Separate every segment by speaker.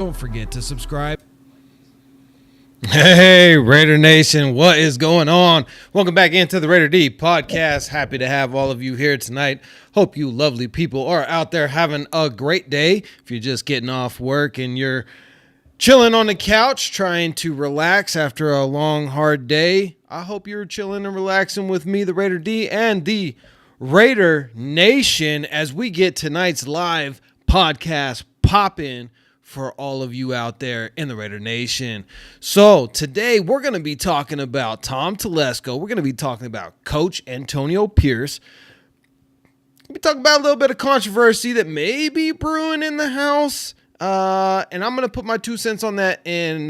Speaker 1: Don't forget to subscribe.
Speaker 2: Hey, Raider Nation, what is going on? Welcome back into the Raider D podcast. Happy to have all of you here tonight. Hope you lovely people are out there having a great day. If you're just getting off work and you're chilling on the couch trying to relax after a long, hard day, I hope you're chilling and relaxing with me, the Raider D, and the Raider Nation as we get tonight's live podcast popping for all of you out there in the Raider Nation. So today we're going to be talking about Tom Telesco. We're going to be talking about Coach Antonio Pierce. We'll be talking about a little bit of controversy that may be brewing in the house. And I'm going to put my 2 cents on that and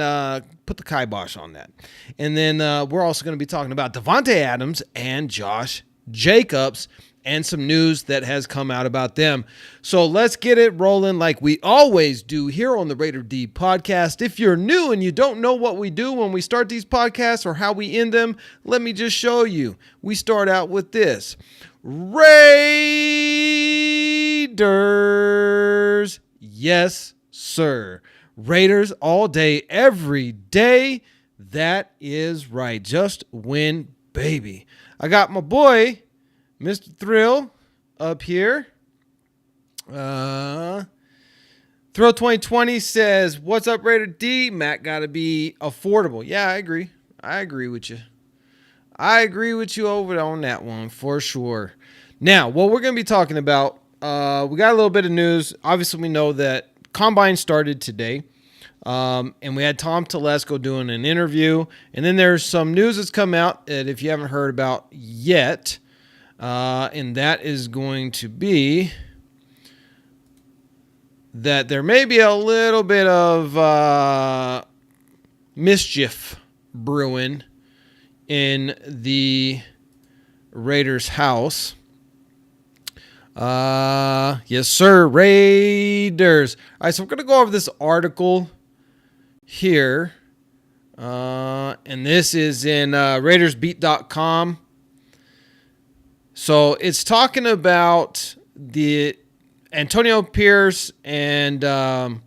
Speaker 2: put the kibosh on that. And then we're also going to be talking about Davante Adams and Josh Jacobs and some news that has come out about them. So let's get it rolling like we always do here on the Raider D podcast. If you're new and you don't know what we do when we start these podcasts or how we end them, let me just show you. We start out with this. Raiders. Yes, sir. Raiders all day, every day. That is right. Just win, baby. I got my boy, Mr. Thrill, up here. Thrill 2020 says, "What's up, Raider D? Matt got to be affordable." Yeah, I agree. I agree with you. I agree with you over on that one for sure. Now, what we're going to be talking about, we got a little bit of news. Obviously, we know that Combine started today. And we had Tom Telesco doing an interview. And then there's some news that's come out that if you haven't heard about yet, and that is going to be that there may be a little bit of mischief brewing in the Raiders' house. Yes, sir, Raiders. All right, so we're going to go over this article here. And this is in RaidersBeat.com. So it's talking about the Antonio Pierce and Tom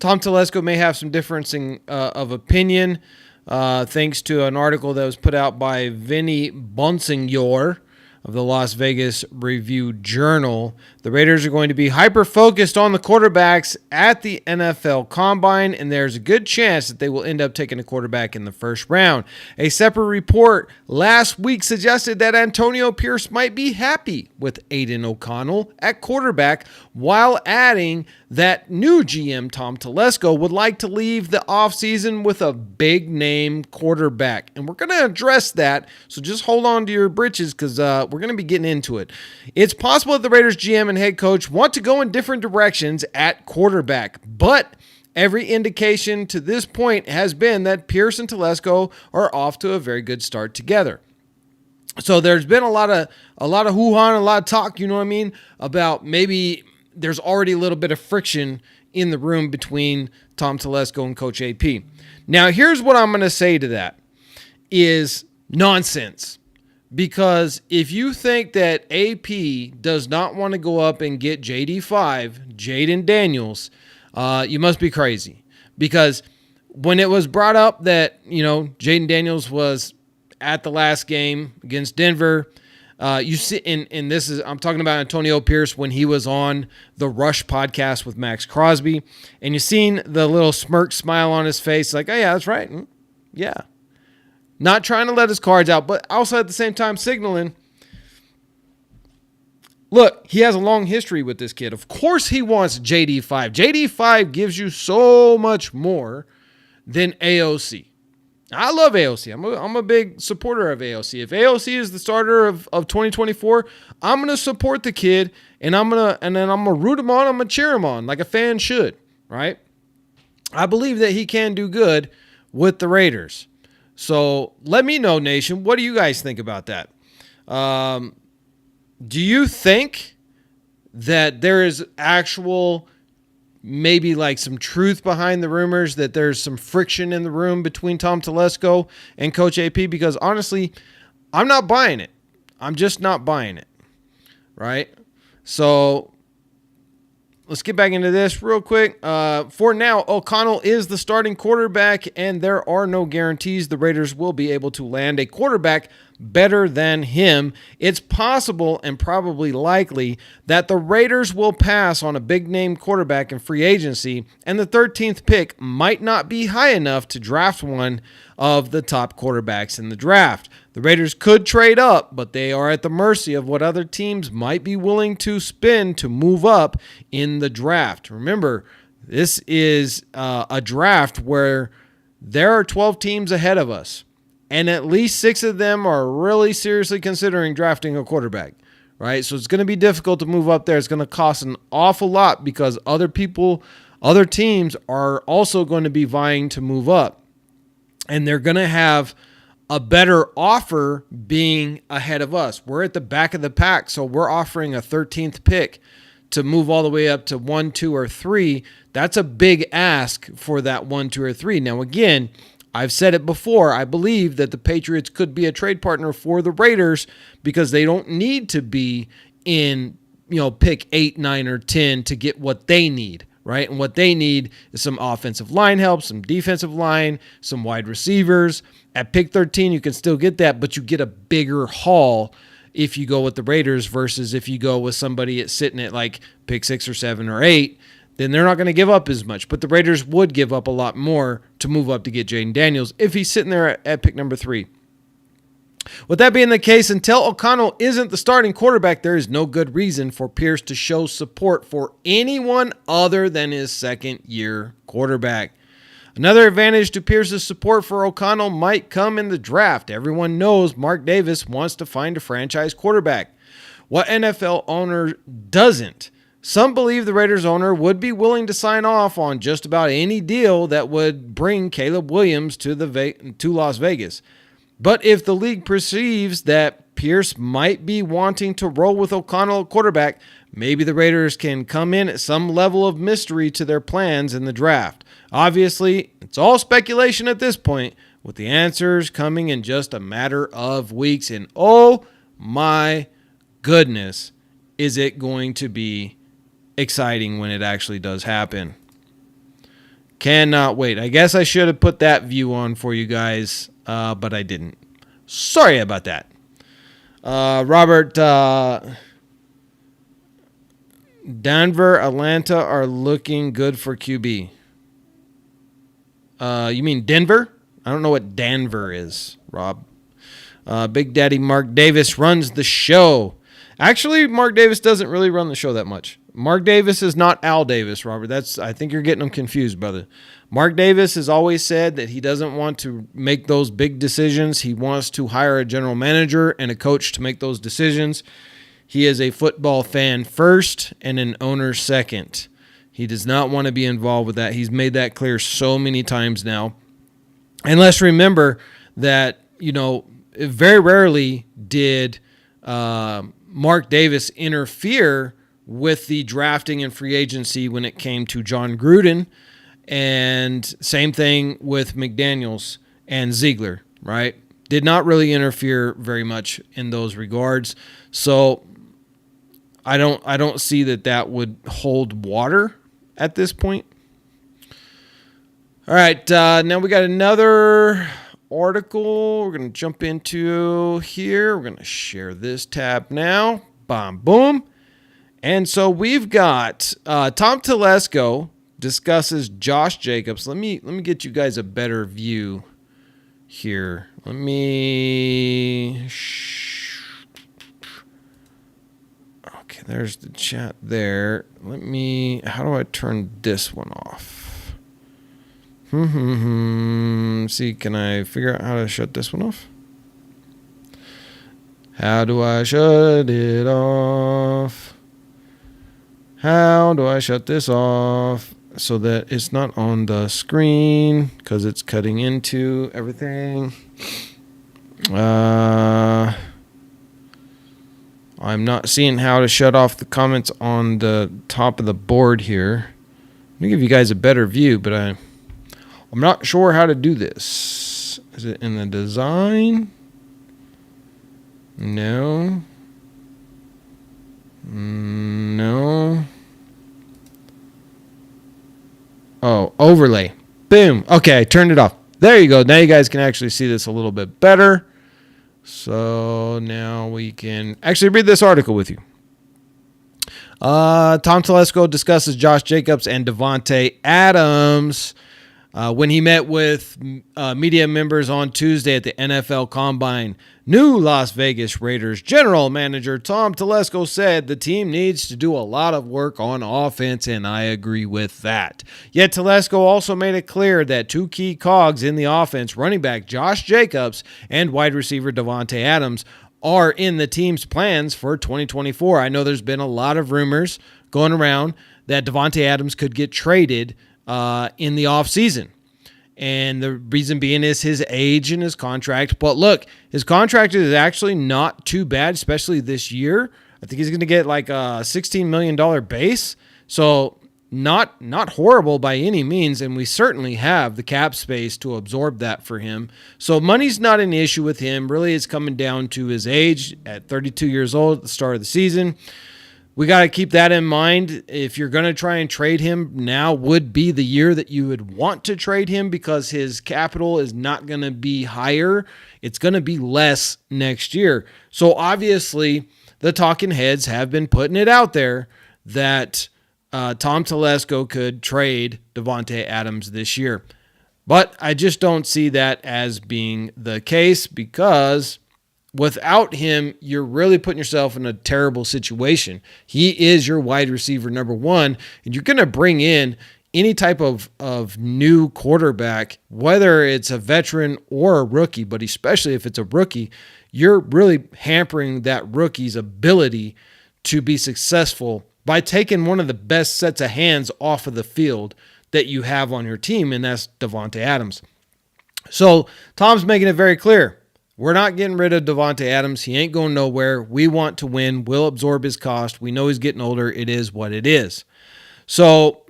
Speaker 2: Telesco may have some differencing of opinion thanks to an article that was put out by Vinny Bonsignor of the Las Vegas Review-Journal. The Raiders are going to be hyper-focused on the quarterbacks at the NFL Combine, and there's a good chance that they will end up taking a quarterback in the first round. A separate report last week suggested that Antonio Pierce might be happy with Aiden O'Connell at quarterback, while adding that new GM Tom Telesco would like to leave the offseason with a big-name quarterback. And we're going to address that, so just hold on to your britches because we're going to be getting into it. It's possible that the Raiders GM and head coach want to go in different directions at quarterback, but every indication to this point has been that Pierce and Telesco are off to a very good start together. So there's been a lot of hoo-ha and a lot of talk, you know what I mean, about maybe there's already a little bit of friction in the room between Tom Telesco and Coach AP. Now, here's what I'm going to say to that is nonsense. Because if you think that AP does not want to go up and get JD5, Jaden Daniels, you must be crazy. Because when it was brought up that, Jaden Daniels was at the last game against Denver, you see, and this is, I'm talking about Antonio Pierce when he was on the Rush podcast with Maxx Crosby, and you seen the little smirk smile on his face, like, oh yeah, that's right. Yeah. Not trying to let his cards out, but also at the same time signaling, look, he has a long history with this kid. Of course he wants JD5. JD5 gives you so much more than AOC. I love AOC. I'm a big supporter of AOC. If AOC is the starter of 2024, I'm going to support the kid, and then I'm going to root him on. I'm going to cheer him on like a fan should, right? I believe that he can do good with the Raiders. So let me know, Nation. What do you guys think about that? Do you think that there is actual, maybe like some truth behind the rumors that there's some friction in the room between Tom Telesco and Coach AP? Because honestly, I'm not buying it. I'm just not buying it. Right? So let's get back into this real quick. For now, O'Connell is the starting quarterback, and there are no guarantees the Raiders will be able to land a quarterback better than him. It's possible and probably likely that the Raiders will pass on a big-name quarterback in free agency, and the 13th pick might not be high enough to draft one of the top quarterbacks in the draft. The Raiders could trade up, but they are at the mercy of what other teams might be willing to spend to move up in the draft. Remember, this is a draft where there are 12 teams ahead of us, and at least 6 of them are really seriously considering drafting a quarterback, right? So it's going to be difficult to move up there. It's going to cost an awful lot because other teams are also going to be vying to move up, and they're going to have a better offer being ahead of us. We're at the back of the pack, so we're offering a 13th pick to move all the way up to 1, 2, or 3. That's a big ask for that 1, 2, or 3. Now, again, I've said it before. I believe that the Patriots could be a trade partner for the Raiders because they don't need to be in, pick 8, 9, or 10 to get what they need, right? And what they need is some offensive line help, some defensive line, some wide receivers. At pick 13, you can still get that, but you get a bigger haul if you go with the Raiders versus if you go with somebody sitting at like pick 6 or 7 or 8. Then they're not going to give up as much. But the Raiders would give up a lot more to move up to get Jaden Daniels if he's sitting there at pick number 3. With that being the case, until O'Connell isn't the starting quarterback, there is no good reason for Pierce to show support for anyone other than his second-year quarterback. Another advantage to Pierce's support for O'Connell might come in the draft. Everyone knows Mark Davis wants to find a franchise quarterback. What NFL owner doesn't? Some believe the Raiders owner would be willing to sign off on just about any deal that would bring Caleb Williams to Las Vegas. But if the league perceives that Pierce might be wanting to roll with O'Connell at quarterback, maybe the Raiders can come in at some level of mystery to their plans in the draft. Obviously, it's all speculation at this point, with the answers coming in just a matter of weeks. And oh my goodness, is it going to be exciting when it actually does happen. Cannot wait. I guess I should have put that view on for you guys, but I didn't. Sorry about that. Robert, Denver, Atlanta are looking good for QB. You mean Denver? I don't know what Denver is, Rob. Big Daddy Mark Davis runs the show. Actually, Mark Davis doesn't really run the show that much. Mark Davis is not Al Davis, Robert. I think you're getting them confused, brother. Mark Davis has always said that he doesn't want to make those big decisions. He wants to hire a general manager and a coach to make those decisions. He is a football fan first and an owner second. He does not want to be involved with that. He's made that clear so many times now. And let's remember that, very rarely did Mark Davis interfere with the drafting and free agency when it came to John Gruden, and same thing with McDaniels and Ziegler, right? Did not really interfere very much in those regards. So I don't see that would hold water at this point. All right, now we got another article we're going to jump into here. We're going to share this tab now. Bam, boom. And so we've got Tom Telesco discusses Josh Jacobs. Let me get you guys a better view here. Okay, there's the chat there. How do I turn this one off? See, can I figure out how to shut this one off? How do I shut it off? How do I shut this off so that it's not on the screen because it's cutting into everything? I'm not seeing how to shut off the comments on the top of the board here. Let me give you guys a better view, but I'm not sure how to do this. Is it in the design? No. Oh, overlay. Boom. Okay, I turned it off. There you go. Now you guys can actually see this a little bit better. So now we can actually read this article with you. Tom Telesco discusses Josh Jacobs and Davante Adams when he met with media members on Tuesday at the NFL Combine. New Las Vegas Raiders general manager Tom Telesco said the team needs to do a lot of work on offense, and I agree with that. Yet Telesco also made it clear that two key cogs in the offense, running back Josh Jacobs and wide receiver Davante Adams, are in the team's plans for 2024. I know there's been a lot of rumors going around that Davante Adams could get traded in the offseason. And the reason being is his age and his contract. But look, his contract is actually not too bad, especially this year. I think he's going to get like a $16 million base. So not horrible by any means. And we certainly have the cap space to absorb that for him. So money's not an issue with him. Really, it's coming down to his age at 32 years old at the start of the season. We got to keep that in mind. If you're going to try and trade him, now would be the year that you would want to trade him because his capital is not going to be higher. It's going to be less next year. So obviously, the talking heads have been putting it out there that Tom Telesco could trade Davante Adams this year. But I just don't see that as being the case because without him, you're really putting yourself in a terrible situation. He is your wide receiver number one, and you're going to bring in any type of new quarterback, whether it's a veteran or a rookie, but especially if it's a rookie, you're really hampering that rookie's ability to be successful by taking one of the best sets of hands off of the field that you have on your team, and that's Davante Adams. So Tom's making it very clear. We're not getting rid of Davante Adams. He ain't going nowhere. We want to win. We'll absorb his cost. We know he's getting older. It is what it is. So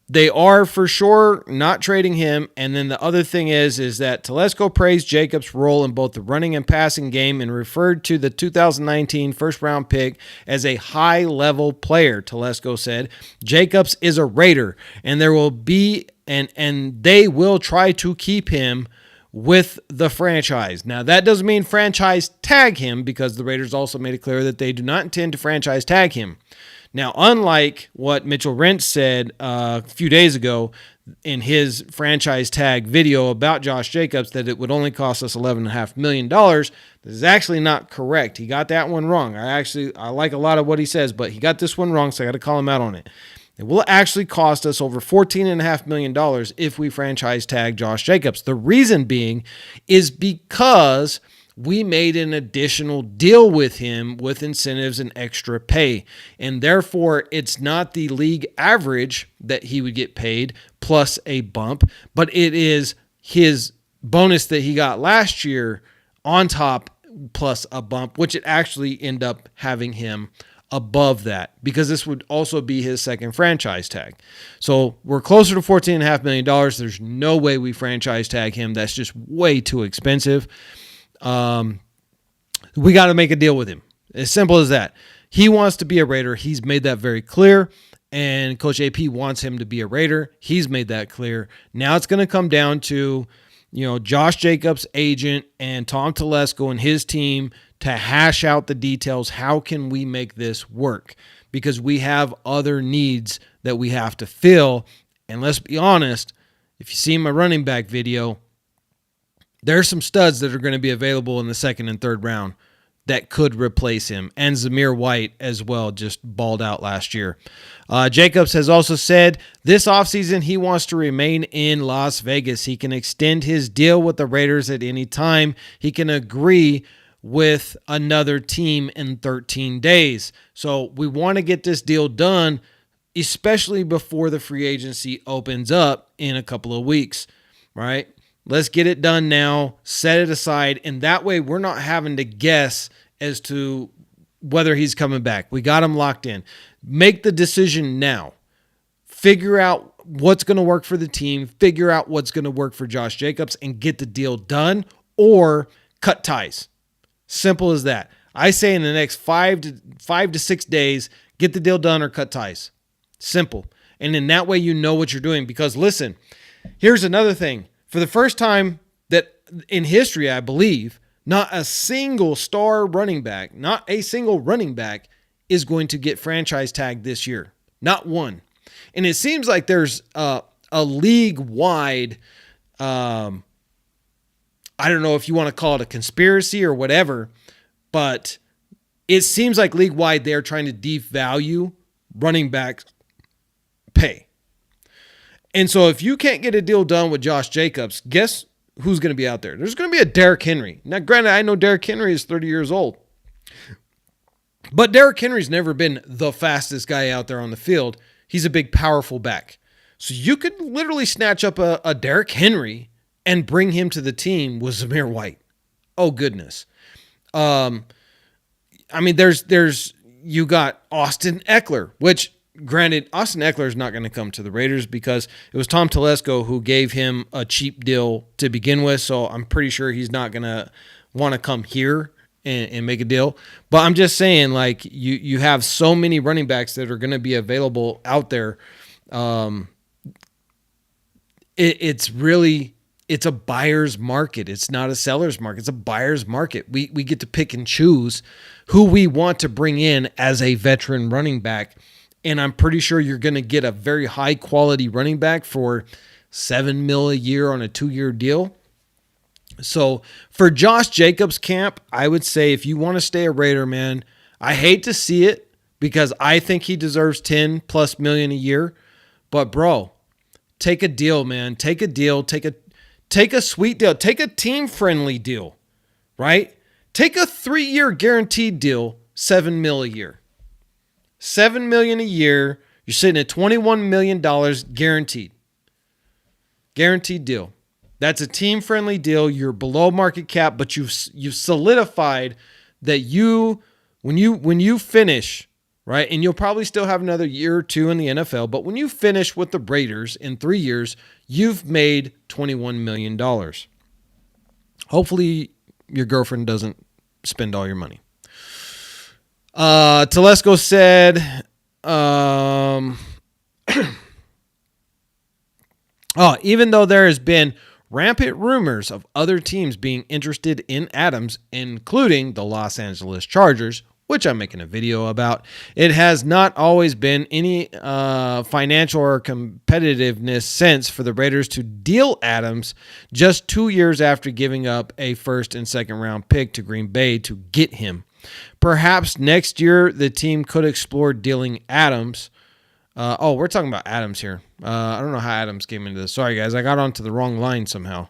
Speaker 2: they are for sure not trading him. And then the other thing is that Telesco praised Jacobs' role in both the running and passing game and referred to the 2019 first-round pick as a high-level player. Telesco said, Jacobs is a Raider, and there will be and they will try to keep him with the franchise. Now, that doesn't mean franchise tag him because the Raiders also made it clear that they do not intend to franchise tag him. Now, unlike what Mitchell Rentz said a few days ago in his franchise tag video about Josh Jacobs, that it would only cost us $11.5 million, this is actually not correct. He got that one wrong. I like a lot of what he says, but he got this one wrong, so I got to call him out on it. It will actually cost us over $14.5 million if we franchise tag Josh Jacobs. The reason being is because we made an additional deal with him with incentives and extra pay. And therefore, it's not the league average that he would get paid plus a bump, but it is his bonus that he got last year on top plus a bump, which it actually end up having him above that because this would also be his second franchise tag. So we're closer to $14.5 million. There's no way we franchise tag him. That's just way too expensive. We got to make a deal with him. As simple as that. He wants to be a Raider. He's made that very clear. And Coach AP wants him to be a Raider. He's made that clear. Now it's going to come down to, Josh Jacobs' agent and Tom Telesco and his team to hash out the details. How can we make this work? Because we have other needs that we have to fill. And let's be honest, if you see my running back video, there's some studs that are going to be available in the second and third round that could replace him. And Zamir White as well just balled out last year. Jacobs has also said this offseason he wants to remain in Las Vegas. He can extend his deal with the Raiders at any time. He can agree with another team in 13 days. So we want to get this deal done, especially before the free agency opens up in a couple of weeks, right? Let's get it done now, set it aside, and that way we're not having to guess as to whether he's coming back. We got him locked in. Make the decision now. Figure out what's going to work for the team, figure out what's going to work for Josh Jacobs, and get the deal done, or cut ties. Simple as that. I say in the next 5 to 6 days, get the deal done or cut ties. Simple. And in that way, you know what you're doing. Because listen, here's another thing. For the first time that in history, I believe, not a single star running back, not a single running back is going to get franchise tagged this year. Not one. And it seems like there's a league-wide, I don't know if you want to call it a conspiracy or whatever, but it seems like league-wide they're trying to devalue running back pay. And so if you can't get a deal done with Josh Jacobs, guess who's going to be out there? There's going to be a Derrick Henry. Now, granted, I know Derrick Henry is 30 years old, but Derrick Henry's never been the fastest guy out there on the field. He's a big, powerful back. So you could literally snatch up a Derrick Henry and bring him to the team with Zamir White. Oh, goodness. I mean, you got Austin Eckler, which, granted, Austin Eckler is not going to come to the Raiders because it was Tom Telesco who gave him a cheap deal to begin with. So I'm pretty sure he's not going to want to come here and make a deal. But I'm just saying, like, you have so many running backs that are going to be available out there. It's a buyer's market. It's not a seller's market. It's a buyer's market. We get to pick and choose who we want to bring in as a veteran running back. And I'm pretty sure you're going to get a very high quality running back for $7 million a year on a 2-year deal. So for Josh Jacobs' camp, I would say if you want to stay a Raider, man, I hate to see it because I think he deserves $10+ million a year. But bro, take a deal, man. Take a deal. Take a sweet deal. Take a team-friendly deal, right? Take a 3-year guaranteed deal, $7 million a year. $7 million a year. You're sitting at $21 million guaranteed. Guaranteed deal. That's a team-friendly deal. You're below market cap, but you've solidified that when you finish, right, and you'll probably still have another year or two in the NFL, but when you finish with the Raiders in 3 years, you've made $21 million. Hopefully your girlfriend doesn't spend all your money. Telesco said, even though there has been rampant rumors of other teams being interested in Adams, including the Los Angeles Chargers, which I'm making a video about, it has not always been any financial or competitiveness sense for the Raiders to deal Adams just 2 years after giving up a first and second round pick to Green Bay to get him. Perhaps next year the team could explore dealing Adams. We're talking about Adams here. I don't know how Adams came into this. Sorry, guys. I got onto the wrong line somehow.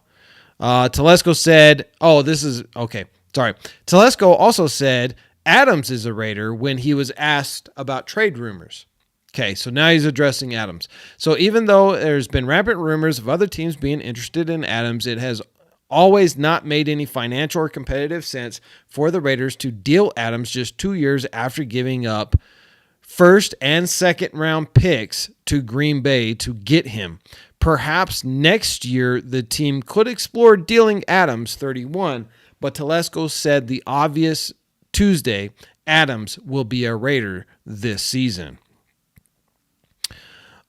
Speaker 2: Telesco said, Telesco also said Adams is a Raider when he was asked about trade rumors. Okay, so now he's addressing Adams. So even though there's been rampant rumors of other teams being interested in Adams, it has always not made any financial or competitive sense for the Raiders to deal Adams just 2 years after giving up first and second round picks to Green Bay to get him. Perhaps next year the team could explore dealing Adams, 31, but Telesco said the obvious Tuesday, Adams will be a Raider this season.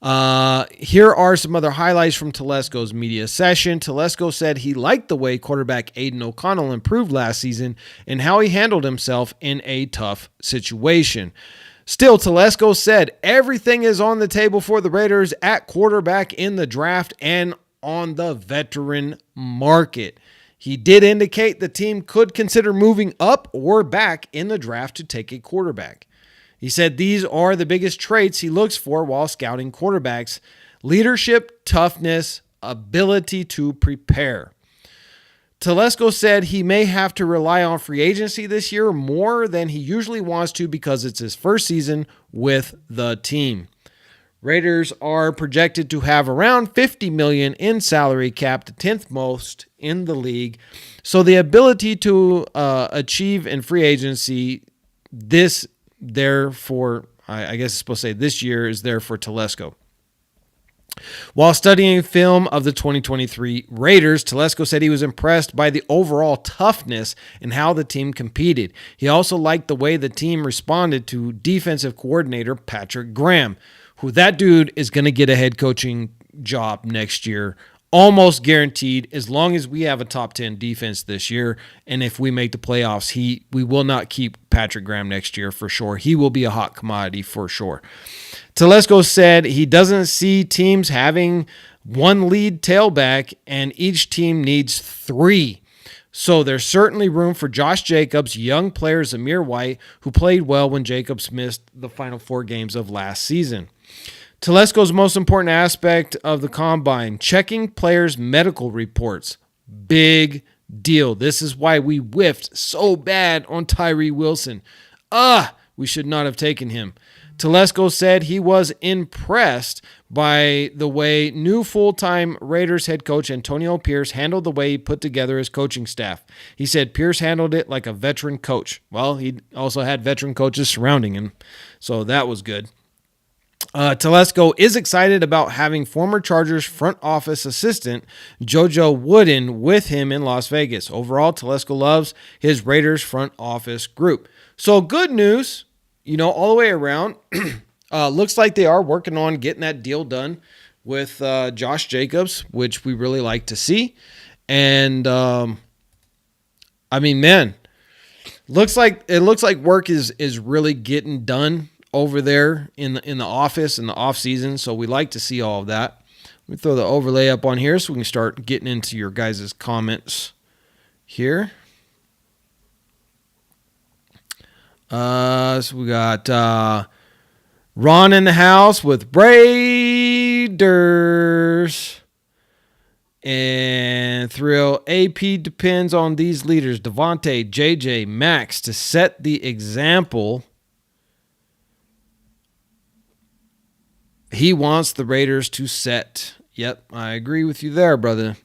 Speaker 2: Here are some other highlights from Telesco's media session. Telesco said he liked the way quarterback Aiden O'Connell improved last season and how he handled himself in a tough situation. Still, Telesco said everything is on the table for the Raiders at quarterback in the draft and on the veteran market. He did indicate the team could consider moving up or back in the draft to take a quarterback. He said these are the biggest traits he looks for while scouting quarterbacks: leadership, toughness, ability to prepare. Telesco said he may have to rely on free agency this year more than he usually wants to because it's his first season with the team. Raiders are projected to have around $50 million in salary cap, the 10th most in the league. So the ability to achieve in free agency this year is there for Telesco. While studying film of the 2023 Raiders, Telesco said he was impressed by the overall toughness and how the team competed. He also liked the way the team responded to defensive coordinator Patrick Graham, that dude is going to get a head coaching job next year, almost guaranteed, as long as we have a top 10 defense this year. And if we make the playoffs, we will not keep Patrick Graham next year for sure. He will be a hot commodity for sure. Telesco said he doesn't see teams having one lead tailback, and each team needs 3. So there's certainly room for Josh Jacobs, young player Zamir White, who played well when Jacobs missed the final 4 games of last season. Telesco's most important aspect of the combine, checking players' medical reports. Big deal. This is why we whiffed so bad on Tyree Wilson. We should not have taken him. Telesco said he was impressed by the way new full-time Raiders head coach Antonio Pierce handled the way he put together his coaching staff. He said Pierce handled it like a veteran coach. Well, he also had veteran coaches surrounding him, so that was good. Telesco is excited about having former Chargers front office assistant JoJo Wooden with him in Las Vegas. Overall, Telesco loves his Raiders front office group. So good news, all the way around. Looks like they are working on getting that deal done with Josh Jacobs, which we really like to see. And man, looks like work is really getting done over there in the office in the off season. So we like to see all of that. Let me throw the overlay up on here so we can start getting into your guys' comments here. So we got Ron in the house with Raiders. And Thrill, AP depends on these leaders, Davante, JJ, Maxx, to set the example. He wants the Raiders to set. Yep, I agree with you there, brother.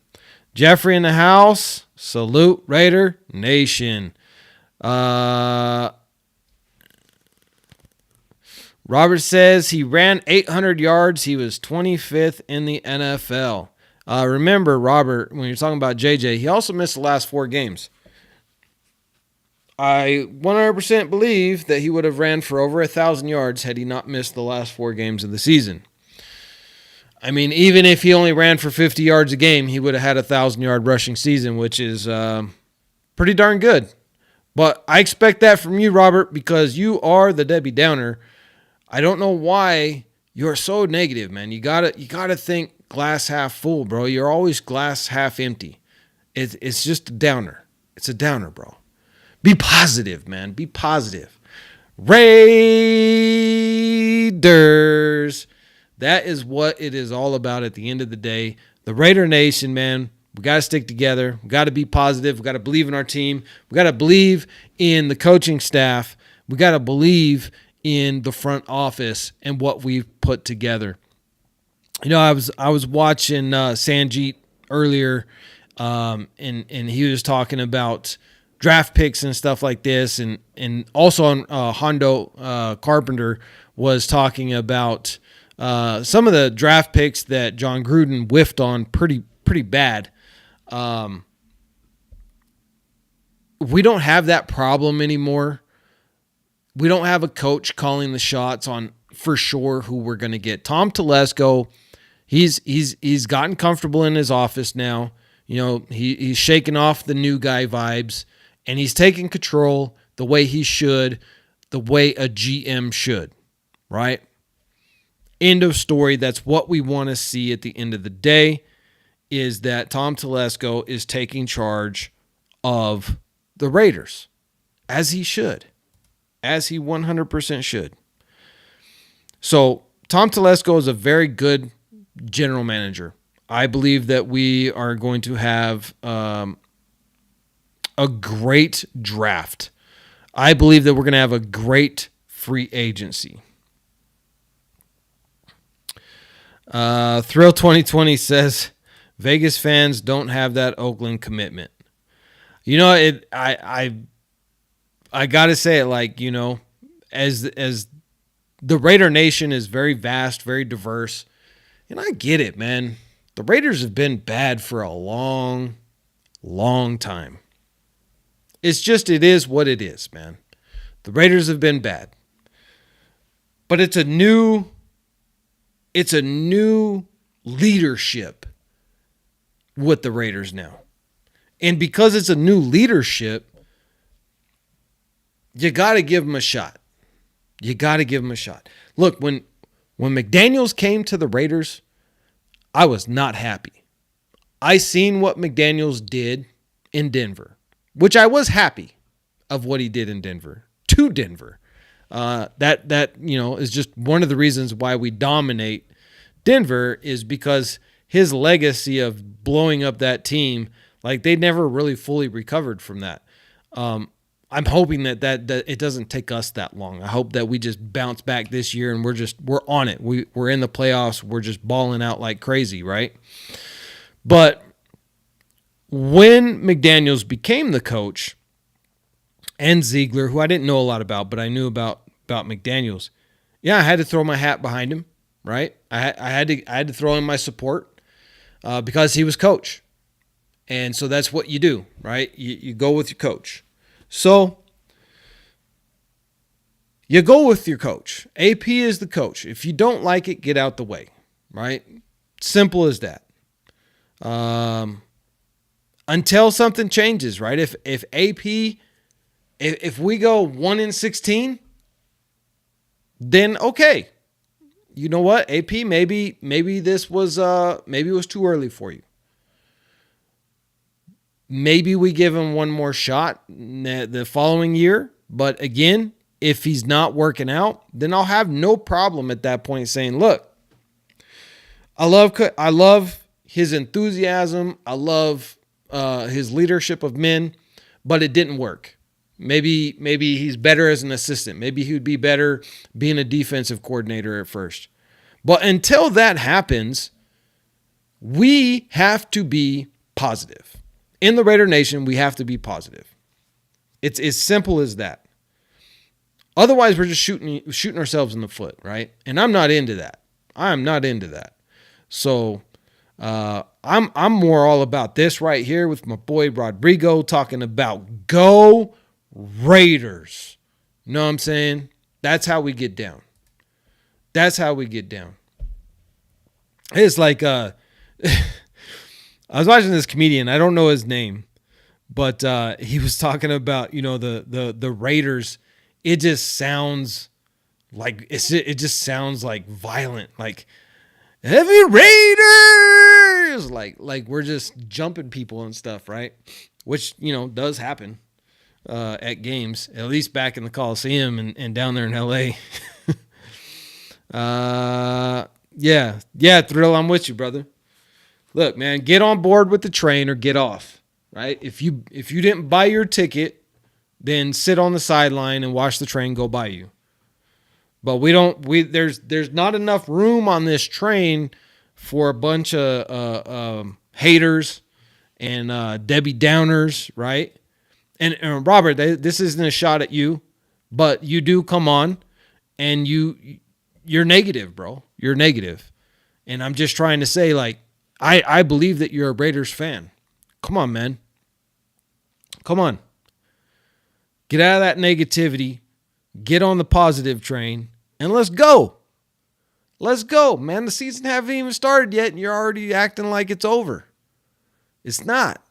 Speaker 2: Jeffrey in the house. Salute, Raider Nation. Robert says he ran 800 yards. He was 25th in the NFL. Remember, Robert, when you're talking about JJ, he also missed the last 4 games. I 100% believe that he would have ran for over 1,000 yards had he not missed the last 4 games of the season. I mean, even if he only ran for 50 yards a game, he would have had a 1,000-yard rushing season, which is pretty darn good. But I expect that from you, Robert, because you are the Debbie Downer. I don't know why you're so negative, man. You gotta think glass half full, bro. You're always glass half empty. It's just a downer. It's a downer, bro. Be positive, man. Be positive. Raiders. That is what it is all about at the end of the day. The Raider Nation, man. We got to stick together. We got to be positive. We got to believe in our team. We got to believe in the coaching staff. We got to believe in the front office and what we've put together. I was watching Sanjeet earlier, and he was talking about draft picks and stuff like this, and also on Hondo Carpenter was talking about some of the draft picks that John Gruden whiffed on pretty bad. We don't have that problem anymore. We don't have a coach calling the shots on for sure who we're going to get. Tom Telesco, he's gotten comfortable in his office now. He's shaking off the new guy vibes. And he's taking control the way he should, the way a GM should, right? End of story. That's what we want to see at the end of the day, is that Tom Telesco is taking charge of the Raiders, as he should, as he 100% should. So Tom Telesco is a very good general manager. I believe that we are going to have a great draft. I believe that we're going to have a great free agency. Thrill 2020 says Vegas fans don't have that Oakland commitment. I got to say it as the Raider Nation is very vast, very diverse, and I get it, man. The Raiders have been bad for a long, long time. It is what it is, man. The Raiders have been bad. But it's a new It's a new leadership with the Raiders now. And because it's a new leadership, you got to give them a shot. You got to give them a shot. Look, when McDaniels came to the Raiders, I was not happy. I seen what McDaniels did in Denver, which I was happy of what he did in Denver, to Denver. That is just one of the reasons why we dominate Denver, is because his legacy of blowing up that team, like they never really fully recovered from that. I'm hoping that it doesn't take us that long. I hope that we just bounce back this year and we're on it. We're in the playoffs. We're just balling out like crazy, right? But when McDaniels became the coach, and Ziegler, who I didn't know a lot about, but I knew about McDaniels, yeah, I had to throw my hat behind him, right? I had to throw in my support because he was coach. And so that's what you do, right? You go with your coach. So you go with your coach. AP is the coach. If you don't like it, get out the way, right? Simple as that. Until something changes, right? If AP, if we go 1-16, then okay. You know what, AP? Maybe this was maybe it was too early for you. Maybe we give him one more shot the following year. But again, if he's not working out, then I'll have no problem at that point saying, look, I love his enthusiasm. I love his leadership of men, but it didn't work. Maybe he's better as an assistant. Maybe he would be better being a defensive coordinator at first. But until that happens, we have to be positive. In the Raider Nation, we have to be positive. It's as simple as that. Otherwise, we're just shooting ourselves in the foot, right? And I'm not into that. I am not into that. So I'm more all about this right here with my boy Rodrigo talking about go Raiders. You know what I'm saying? That's how we get down. That's how we get down. It's like I was watching this comedian. I don't know his name, but he was talking about, the Raiders. It just sounds like it just sounds like violent, like heavy Raiders, like we're just jumping people and stuff, right? Which does happen at games, at least back in the Coliseum and down there in LA. Yeah, Thrill, I'm with you, brother. Look, man, get on board with the train or get off, right? If you didn't buy your ticket, then sit on the sideline and watch the train go by you. But there's not enough room on this train for a bunch of haters and Debbie Downers, right? And Robert, this isn't a shot at you, but you do come on and you're negative, bro. You're negative. And I'm just trying to say, like, I believe that you're a Raiders fan. Come on, man. Come on. Get out of that negativity. Get on the positive train. And let's go. Let's go, man. The season haven't even started yet, and you're already acting like it's over. It's not.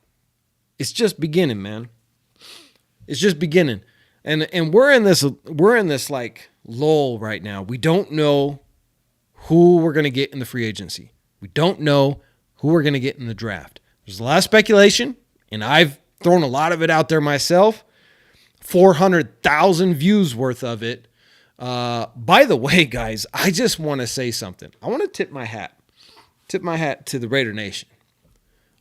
Speaker 2: It's just beginning, man. It's just beginning. And we're in this like lull right now. We don't know who we're going to get in the free agency. We don't know who we're going to get in the draft. There's a lot of speculation, and I've thrown a lot of it out there myself. 400,000 views worth of it. By the way, guys, I just want to say something. I want to tip my hat to the Raider Nation.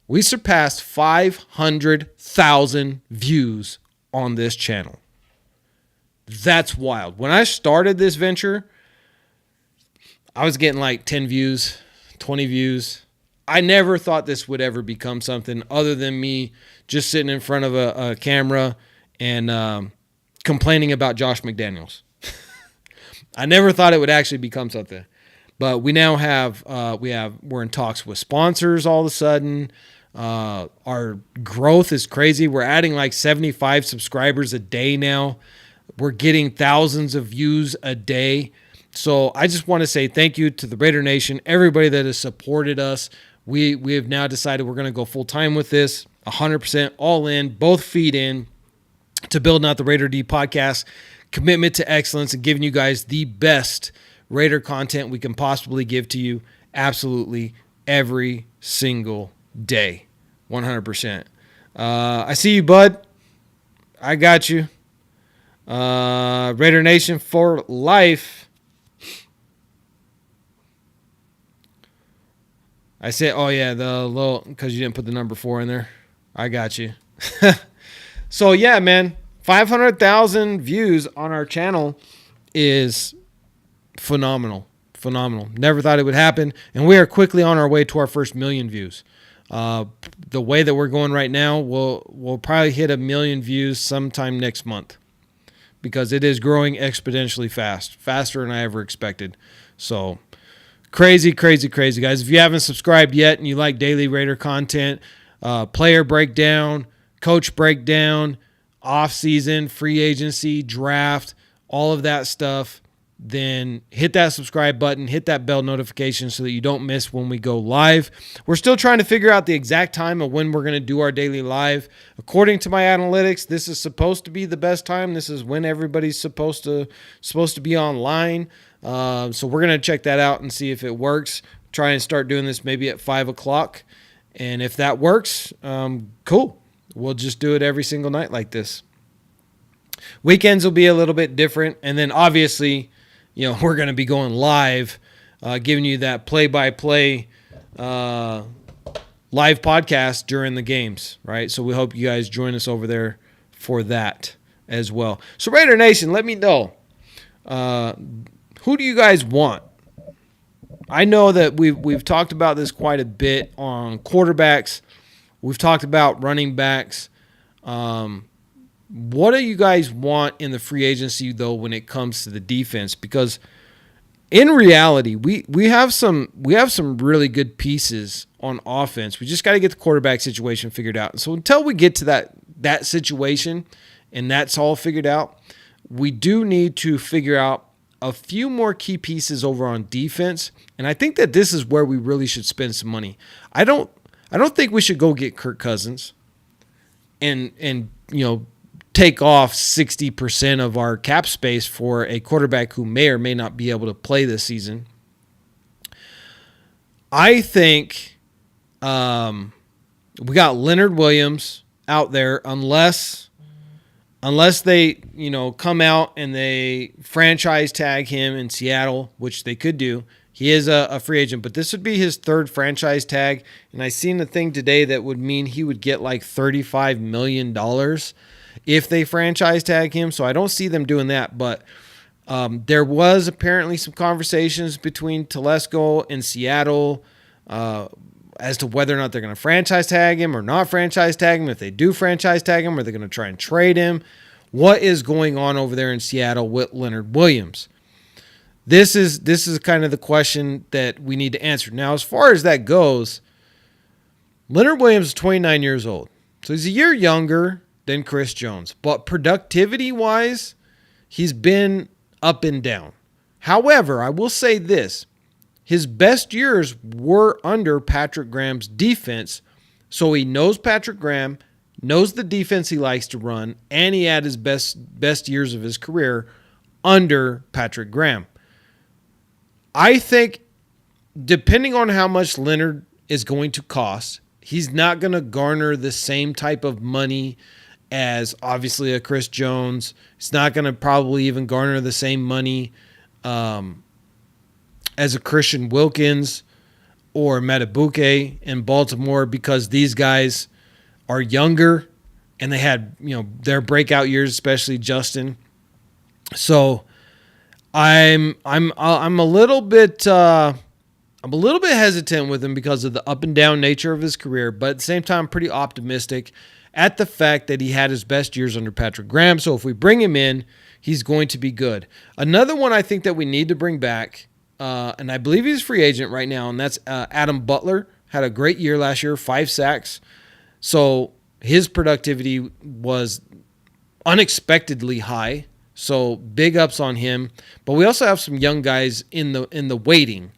Speaker 2: We surpassed 500,000 views on this channel. That's wild. When I started this venture, I was getting like 10 views, 20 views. I never thought this would ever become something other than me just sitting in front of a camera and complaining about Josh McDaniels. I never thought it would actually become something. But we now have we're in talks with sponsors all of a sudden. Our growth is crazy. We're adding like 75 subscribers a day now. We're getting thousands of views a day. So I just want to say thank you to the Raider Nation, everybody that has supported us. We have now decided we're going to go full time with this, 100% all in, both feet in, to building out the Raider D podcast. Commitment to excellence and giving you guys the best Raider content we can possibly give to you absolutely every single day. 100%. I see you, bud. I got you. Raider Nation for life. I said, oh yeah, the little, because you didn't put the number 4 in there. I got you. So yeah, man, 500,000 views on our channel is phenomenal. Phenomenal. Never thought it would happen. And we are quickly on our way to our first 1 million views. The way that we're going right now, we'll probably hit 1 million views sometime next month, because it is growing exponentially fast, faster than I ever expected. So crazy, crazy, crazy, guys. If you haven't subscribed yet and you like daily Raider content, player breakdown, coach breakdown, off-season, free agency, draft, all of that stuff, then hit that subscribe button, hit that bell notification so that you don't miss when we go live. We're still trying to figure out the exact time of when we're going to do our daily live. According to my analytics, this is supposed to be the best time. This is when everybody's supposed to be online. So we're going to check that out and see if it works. Try and start doing this maybe at 5 o'clock. And if that works, cool. We'll just do it every single night like this. Weekends will be a little bit different. And then obviously, we're going to be going live, giving you that play-by-play live podcast during the games, right? So we hope you guys join us over there for that as well. So Raider Nation, let me know. Who do you guys want? I know that we've talked about this quite a bit on quarterbacks. We've talked about running backs. What do you guys want in the free agency, though, when it comes to the defense? Because in reality, we have some really good pieces on offense. We just got to get the quarterback situation figured out. And so until we get to that situation and that's all figured out, we do need to figure out a few more key pieces over on defense. And I think that this is where we really should spend some money. I don't think we should go get Kirk Cousins and take off 60% of our cap space for a quarterback who may or may not be able to play this season. I think we got Leonard Williams out there unless they, come out and they franchise tag him in Seattle, which they could do. He is a free agent, but this would be his 3rd franchise tag. And I seen a thing today that would mean he would get like $35 million if they franchise tag him. So I don't see them doing that. But there was apparently some conversations between Telesco and Seattle as to whether or not they're going to franchise tag him or not franchise tag him. If they do franchise tag him, are they going to try and trade him? What is going on over there in Seattle with Leonard Williams? This is kind of the question that we need to answer. Now, as far as that goes, Leonard Williams is 29 years old. So he's a year younger than Chris Jones. But productivity-wise, he's been up and down. However, I will say this. His best years were under Patrick Graham's defense. So he knows Patrick Graham, knows the defense he likes to run, and he had his best years of his career under Patrick Graham. I think depending on how much Leonard is going to cost, he's not going to garner the same type of money as obviously a Chris Jones. He's not going to probably even garner the same money as a Christian Wilkins or Matabuke in Baltimore, because these guys are younger and they had, their breakout years, especially Justin. So I'm a little bit hesitant with him because of the up and down nature of his career, but at the same time, pretty optimistic at the fact that he had his best years under Patrick Graham. So if we bring him in, he's going to be good. Another one I think that we need to bring back, and I believe he's a free agent right now, and that's Adam Butler. Had a great year last year, 5 sacks. So his productivity was unexpectedly high. So big ups on him. But we also have some young guys in the waiting.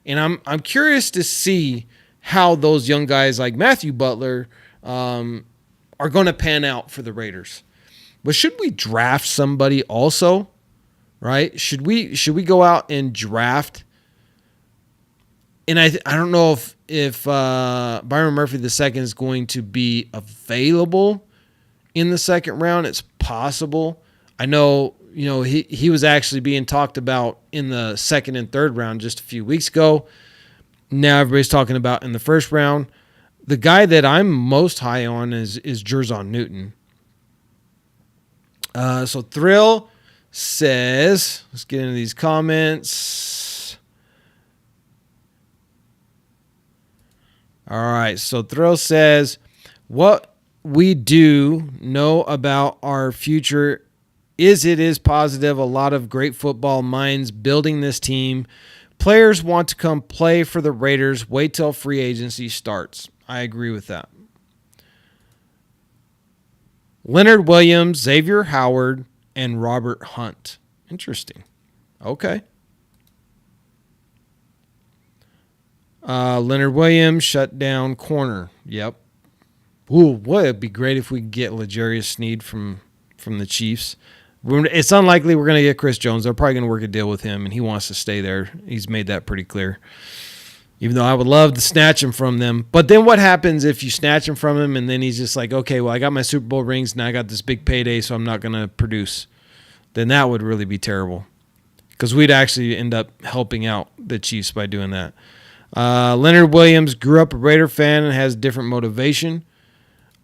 Speaker 2: And I'm curious to see how those young guys like Matthew Butler are going to pan out for the Raiders. But should we draft somebody also? Right? Should we go out and draft? And I don't know if Byron Murphy II is going to be available in the second round. It's possible. I know, he was actually being talked about in the second and third round just a few weeks ago. Now everybody's talking about in the first round. The guy that I'm most high on is Jerzon Newton. So Thrill says, let's get into these comments. All right. So Thrill says, what we do know about our future is positive. A lot of great football minds building this team. Players want to come play for the Raiders. Wait till free agency starts. I agree with that. Leonard Williams, Xavier Howard, and Robert Hunt. Interesting. Okay. Leonard Williams, shut down corner. Yep. Ooh, boy, it'd be great if we could get L'Jarius Sneed from the Chiefs. It's unlikely we're going to get Chris Jones. They're probably going to work a deal with him, and he wants to stay there. He's made that pretty clear. Even though I would love to snatch him from them. But then what happens if you snatch him from him and then he's just like, okay, well, I got my Super Bowl rings, now I got this big payday, so I'm not going to produce. Then that would really be terrible. Because we'd actually end up helping out the Chiefs by doing that. Leonard Williams grew up a Raider fan and has different motivation.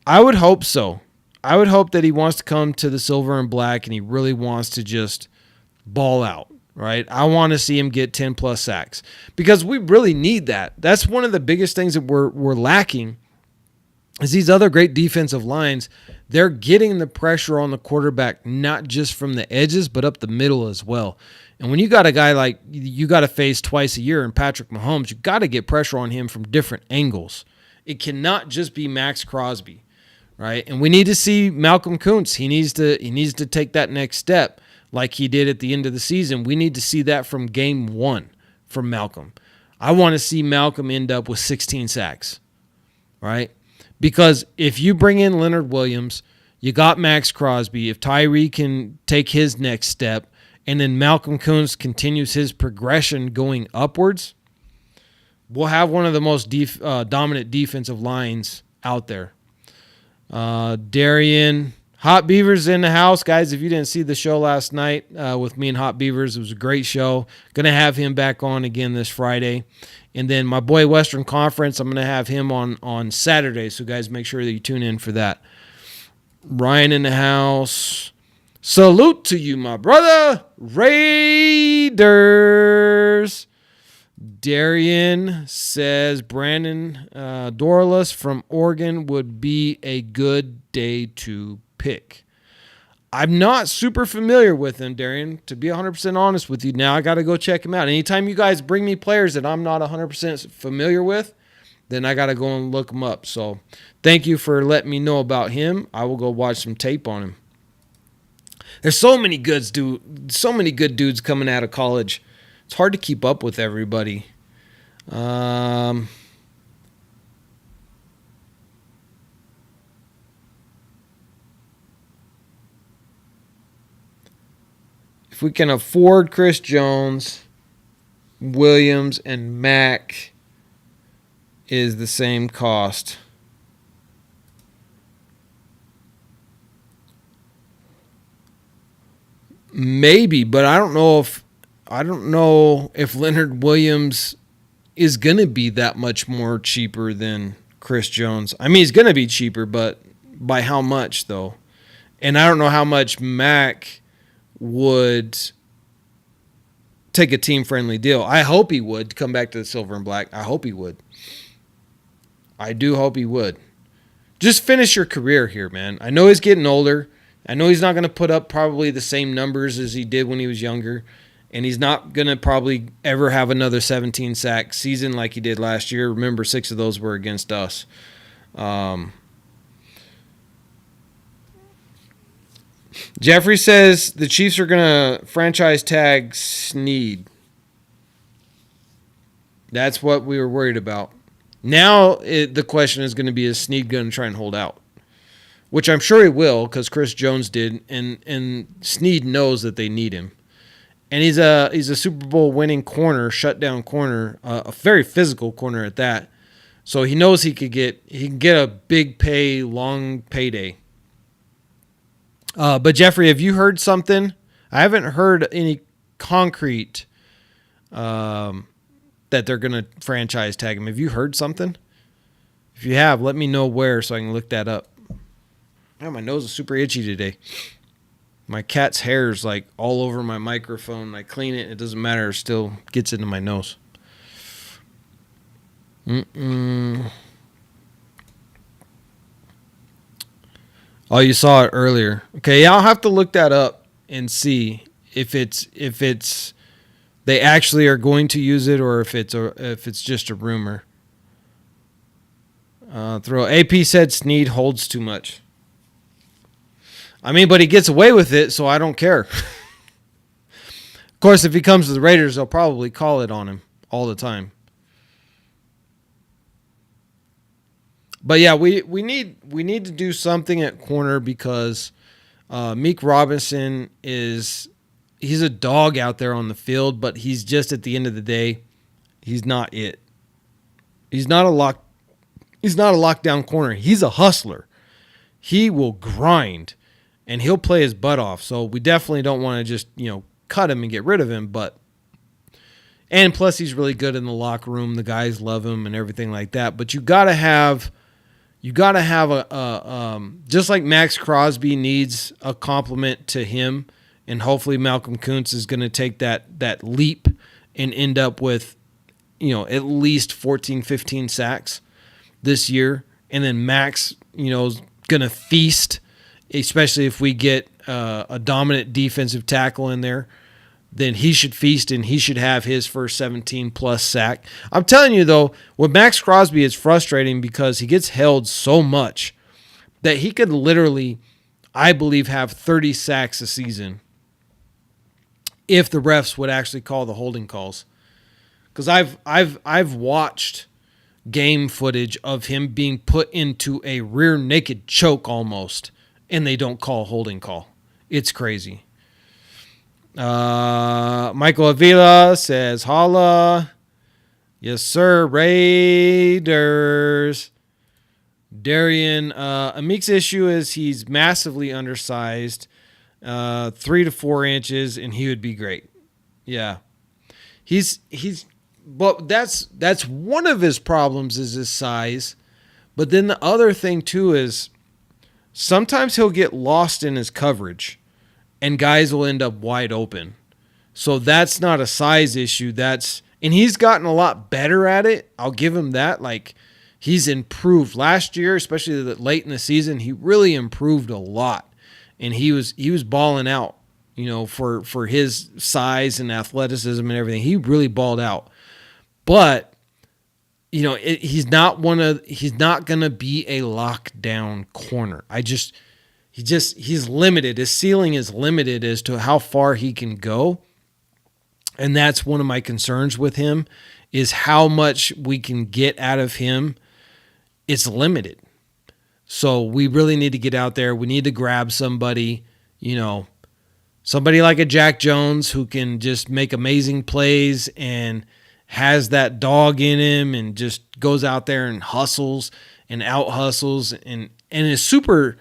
Speaker 2: I would hope so. I would hope that he wants to come to the silver and black and he really wants to just ball out, right? I want to see him get 10-plus sacks because we really need that. That's one of the biggest things that we're lacking is these other great defensive lines. They're getting the pressure on the quarterback not just from the edges but up the middle as well. And when you got a guy like you got to face twice a year in Patrick Mahomes, you got to get pressure on him from different angles. It cannot just be Maxx Crosby. Right, and we need to see Malcolm Kuntz. He needs to take that next step like he did at the end of the season. We need to see that from game one from Malcolm. I want to see Malcolm end up with 16 sacks, right? Because if you bring in Leonard Williams, you got Maxx Crosby. If Tyree can take his next step, and then Malcolm Kuntz continues his progression going upwards, we'll have one of the most dominant defensive lines out there. Darian, Hot Beavers in the house. Guys, if you didn't see the show last night with me and Hot Beavers, it was a great show. Going to have him back on again this Friday. And then my boy Western Conference, I'm going to have him on Saturday. So, guys, make sure that you tune in for that. Ryan in the house. Salute to you, my brother. Raiders. Darian says Brandon Dorlus from Oregon would be a good day to pick. I'm not super familiar with him, Darian, to be 100% honest with you. Now I got to go check him out. Anytime you guys bring me players that I'm not 100% familiar with, then I got to go and look them up. So thank you for letting me know about him. I will go watch some tape on him. There's so many good dudes coming out of college. It's hard to keep up with everybody. If we can afford Chris Jones, Williams, and Mack is the same cost. Maybe, but I don't know if Leonard Williams is going to be that much more cheaper than Chris Jones. I mean, he's going to be cheaper, but by how much, though? And I don't know how much Mack would take a team-friendly deal. I hope he would come back to the silver and black. I hope he would. I do hope he would. Just finish your career here, man. I know he's getting older. I know he's not going to put up probably the same numbers as he did when he was younger. And he's not going to probably ever have another 17-sack season like he did last year. Remember, 6 of those were against us. Jeffrey says the Chiefs are going to franchise tag Snead. That's what we were worried about. Now the question is going to be, is Snead going to try and hold out? Which I'm sure he will, because Chris Jones did, and Snead knows that they need him. And he's a Super Bowl winning corner, shutdown corner, a very physical corner at that. So he knows he can get a big pay, long payday. But Jeffrey, have you heard something? I haven't heard any concrete that they're going to franchise tag him. Have you heard something? If you have, let me know where so I can look that up. Oh, my nose is super itchy today. My cat's hair is like all over my microphone. I clean it. It doesn't matter. It still gets into my nose. Oh, you saw it earlier. Okay, I'll have to look that up and see if it's they actually are going to use it or if it's just a rumor. AP said Snead holds too much. I mean, but he gets away with it, so I don't care. Of course, if he comes to the Raiders, they'll probably call it on him all the time. But yeah, we need to do something at corner because Meek Robinson he's a dog out there on the field, but he's just at the end of the day, he's not it. He's not a lockdown corner. He's a hustler. He will grind and he'll play his butt off. So we definitely don't want to just, cut him and get rid of him, and plus he's really good in the locker room. The guys love him and everything like that. But you got to have a just like Maxx Crosby needs a compliment to him, and hopefully Malcolm Kuntz is going to take that leap and end up with, at least 14, 15 sacks this year. And then Max, is going to feast, especially if we get a dominant defensive tackle in there. Then he should feast and he should have his first 17-plus sack. I'm telling you, though, with Maxx Crosby, it's frustrating because he gets held so much that he could literally, I believe, have 30 sacks a season if the refs would actually call the holding calls. Because I've watched game footage of him being put into a rear naked choke almost, and they don't call a holding call. It's crazy. Michael Avila says, holla. Yes, sir. Raiders. Darian, Amik's issue is he's massively undersized, 3 to 4 inches, and he would be great. Yeah. But that's one of his problems is his size. But then the other thing too is sometimes he'll get lost in his coverage and guys will end up wide open. So that's not a size issue. And he's gotten a lot better at it. I'll give him that. Like, he's improved last year, especially late in the season. He really improved a lot, and he was balling out. For his size and athleticism and everything, he really balled out. But he's not going to be a lockdown corner. He's limited. His ceiling is limited as to how far he can go. And that's one of my concerns with him is how much we can get out of him. It's limited. So we really need to get out there. We need to grab somebody, somebody like a Jack Jones who can just make amazing plays and has that dog in him and just goes out there and hustles and out hustles and is super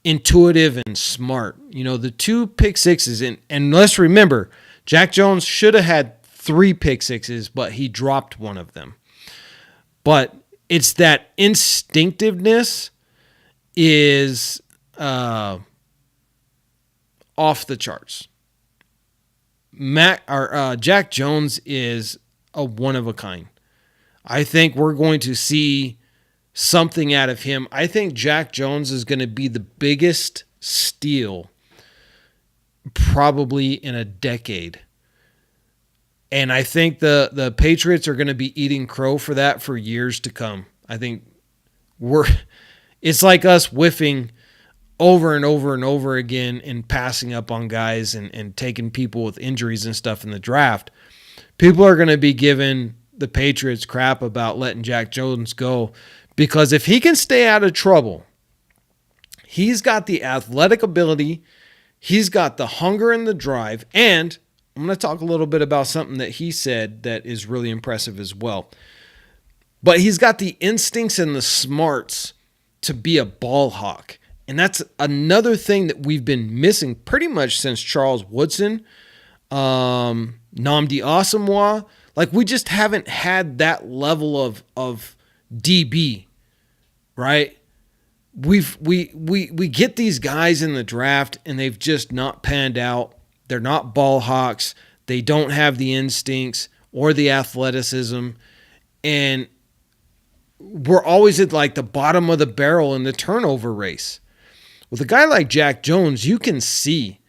Speaker 2: intuitive and smart. The 2 pick sixes, and let's remember, Jack Jones should have had 3 pick sixes, but he dropped one of them. But it's that instinctiveness is off the charts. Jack Jones is a one of a kind. I think we're going to see something out of him. I think Jack Jones is going to be the biggest steal probably in a decade. And I think the Patriots are going to be eating crow for that for years to come. I think it's like us whiffing over and over and over again and passing up on guys and taking people with injuries and stuff in the draft, people are going to be giving the Patriots crap about letting Jack Jones go, because if he can stay out of trouble, he's got the athletic ability, he's got the hunger and the drive, and I'm going to talk a little bit about something that he said that is really impressive as well. But he's got the instincts and the smarts to be a ball hawk. And that's another thing that we've been missing pretty much since Charles Woodson, Nnamdi Asomugha. Like, we just haven't had that level of DB, right? We get these guys in the draft and they've just not panned out. They're not ball hawks. They don't have the instincts or the athleticism. And we're always at like the bottom of the barrel in the turnover race. With a guy like Jack Jones, you can see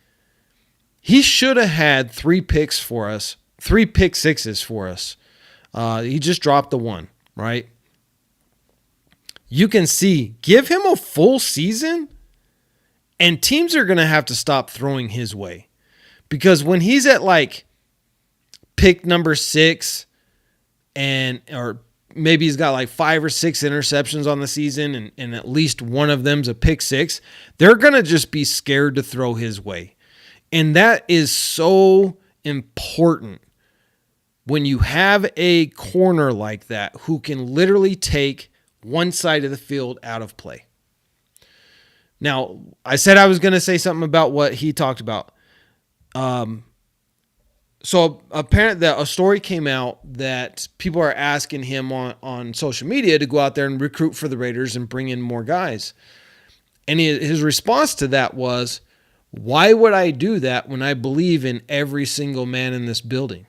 Speaker 2: he should have had 3 pick sixes for us. He just dropped the one, right? You can see, give him a full season and teams are going to have to stop throwing his way. Because when he's at like pick number 6 or maybe he's got like 5 or 6 interceptions on the season and at least one of them's a pick 6, they're going to just be scared to throw his way. And that is so important when you have a corner like that who can literally take one side of the field out of play. Now, I said I was going to say something about what he talked about. So apparently a story came out that people are asking him on social media to go out there and recruit for the Raiders and bring in more guys. And his response to that was, why would I do that when I believe in every single man in this building?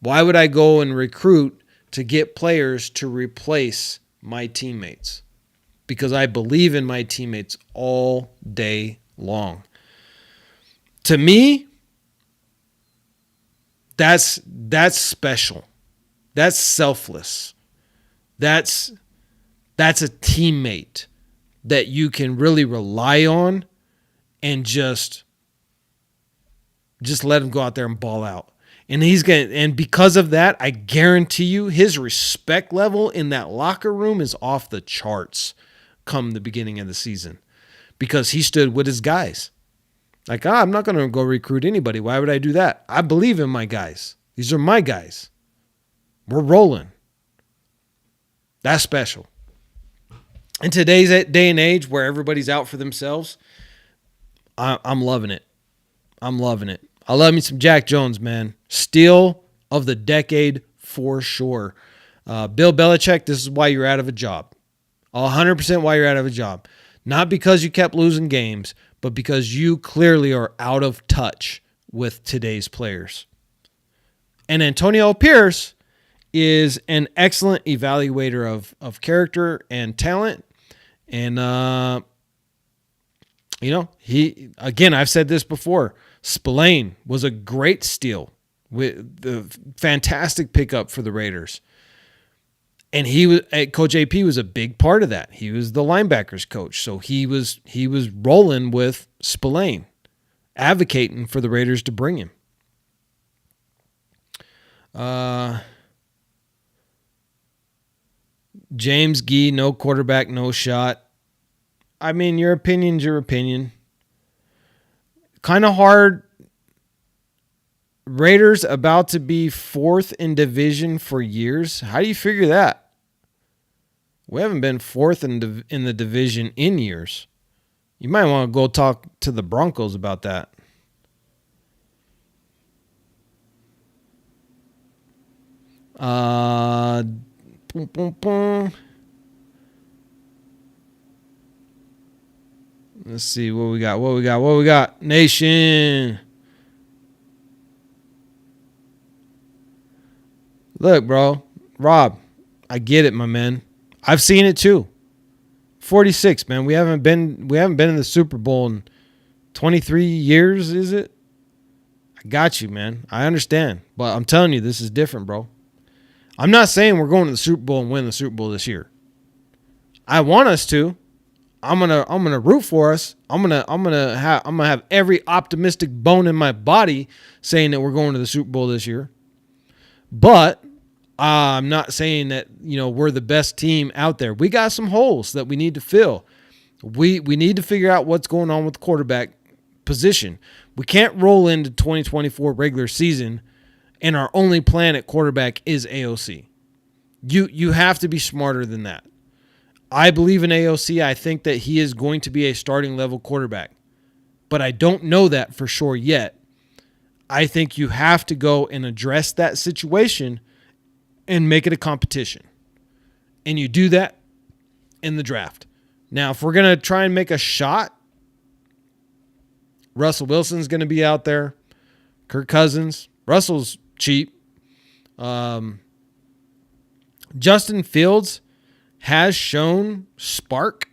Speaker 2: Why would I go and recruit to get players to replace my teammates? Because I believe in my teammates all day long. To me, that's special. That's selfless. That's a teammate that you can really rely on and just let him go out there and ball out. And because of that, I guarantee you his respect level in that locker room is off the charts come the beginning of the season, because he stood with his guys. Like, I'm not going to go recruit anybody. Why would I do that? I believe in my guys. These are my guys. We're rolling. That's special. In today's day and age where everybody's out for themselves, I'm loving it. I'm loving it. I love me some Jack Jones, man. Steal of the decade for sure. Bill Belichick, this is why you're out of a job. 100% why you're out of a job. Not because you kept losing games, but because you clearly are out of touch with today's players. And Antonio Pierce is an excellent evaluator of character and talent. And, I've said this before, Spillane was a great steal, with the fantastic pickup for the Raiders. And Coach AP was a big part of that. He was the linebackers coach, so he was rolling with Spillane, advocating for the Raiders to bring him. James Gee, no quarterback, no shot. I mean, your opinion's your opinion. Kind of hard. Raiders about to be 4th in division for years. How do you figure that? We haven't been 4th in the division in years. You might want to go talk to the Broncos about that. Boom, boom, boom. Let's see what we got. Nation. Look, bro. Rob, I get it, my man. I've seen it too. 46, man. We haven't been in the Super Bowl in 23 years, is it? I got you, man. I understand. But I'm telling you, this is different, bro. I'm not saying we're going to the Super Bowl and win the Super Bowl this year. I want us to. I'm gonna root for us. I'm gonna have every optimistic bone in my body saying that we're going to the Super Bowl this year. But I'm not saying that, we're the best team out there. We got some holes that we need to fill. We need to figure out what's going on with the quarterback position. We can't roll into 2024 regular season and our only plan at quarterback is AOC. You have to be smarter than that. I believe in AOC. I think that he is going to be a starting level quarterback, but I don't know that for sure yet. I think you have to go and address that situation and make it a competition. And you do that in the draft. Now, if we're going to try and make a shot, Russell Wilson's going to be out there. Kirk Cousins. Russell's cheap. Justin Fields has shown spark,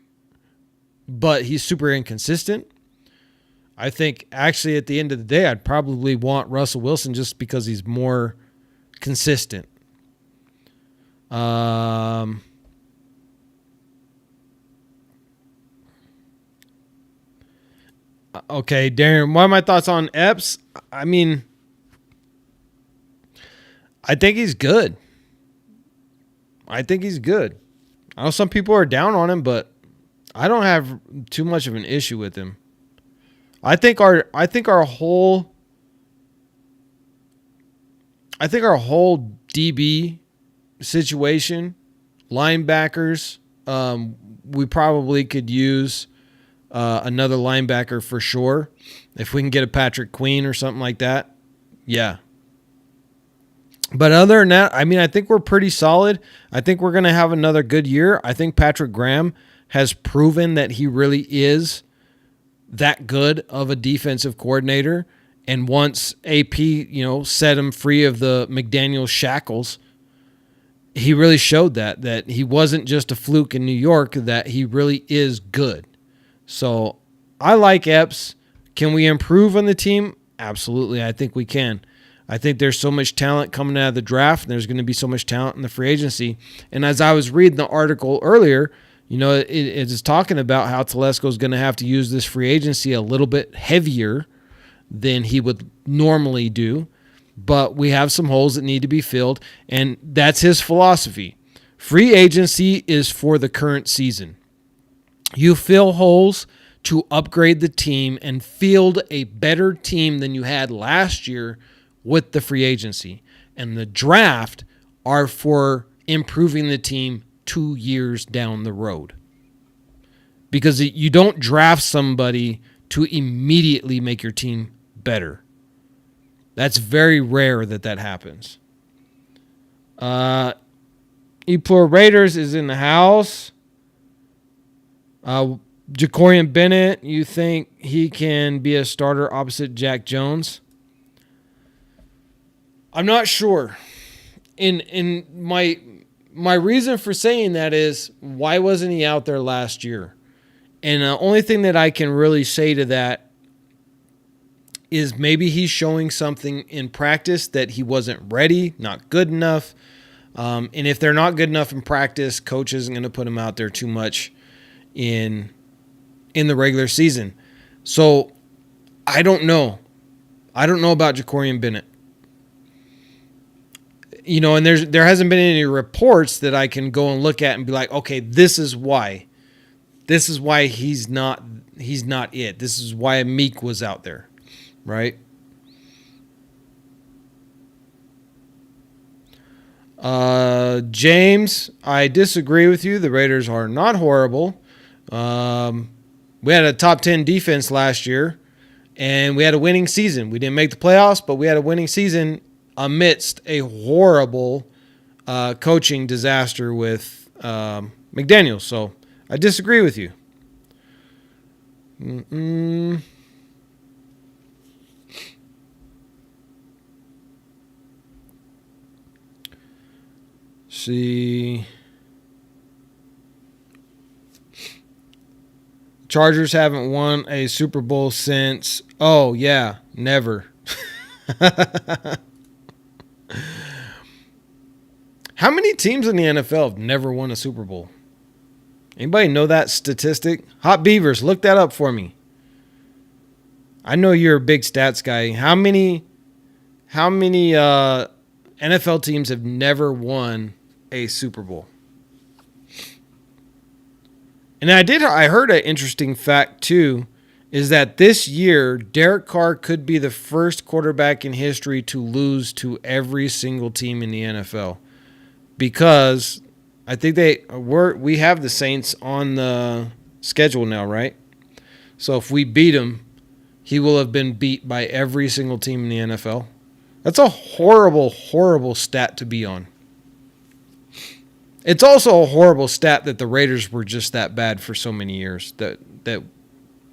Speaker 2: but he's super inconsistent. I think actually at the end of the day, I'd probably want Russell Wilson just because he's more consistent. Okay, Darren, what are my thoughts on Epps? I mean, I think he's good. I know some people are down on him, but I don't have too much of an issue with him. I think our whole DB situation, linebackers, we probably could use another linebacker for sure. If we can get a Patrick Queen or something like that, yeah. But other than that, I mean, I think we're pretty solid. I think we're going to have another good year. I think Patrick Graham has proven that he really is that good of a defensive coordinator. And once AP, set him free of the McDaniels shackles, he really showed that he wasn't just a fluke in New York, that he really is good. So I like Epps. Can we improve on the team? Absolutely. I think we can. I think there's so much talent coming out of the draft, and there's going to be so much talent in the free agency. And as I was reading the article earlier, it is talking about how Telesco is going to have to use this free agency a little bit heavier than he would normally do. But we have some holes that need to be filled, and that's his philosophy. Free agency is for the current season. You fill holes to upgrade the team and field a better team than you had last year with the free agency. And the draft are for improving the team 2 years down the road. Because you don't draft somebody to immediately make your team better. That's very rare that happens. Eplor Raiders is in the house. Jacorian Bennett, you think he can be a starter opposite Jack Jones? I'm not sure. In my reason for saying that is, why wasn't he out there last year? And the only thing that I can really say to that is maybe he's showing something in practice that he wasn't ready, not good enough. And if they're not good enough in practice, coach isn't going to put him out there too much in the regular season. So I don't know. I don't know about Jacorian Bennett. And there hasn't been any reports that I can go and look at and be like, okay, this is why. This is why he's not it. This is why Meek was out there, right? James, I disagree with you. The Raiders are not horrible. We had a top 10 defense last year, and we had a winning season. We didn't make the playoffs, but we had a winning season amidst a horrible coaching disaster with McDaniels. So I disagree with you. See. Chargers haven't won a Super Bowl since, never. How many teams in the NFL have never won a Super Bowl? Anybody know that statistic? Hot Beavers, look that up for me. I know you're a big stats guy. How many NFL teams have never won a Super Bowl? And I heard an interesting fact too, is that this year Derek Carr could be the first quarterback in history to lose to every single team in the NFL, because I think we have the Saints on the schedule now, right? So if we beat them, he will have been beat by every single team in the NFL. That's a horrible, horrible stat to be on. It's also a horrible stat that the Raiders were just that bad for so many years that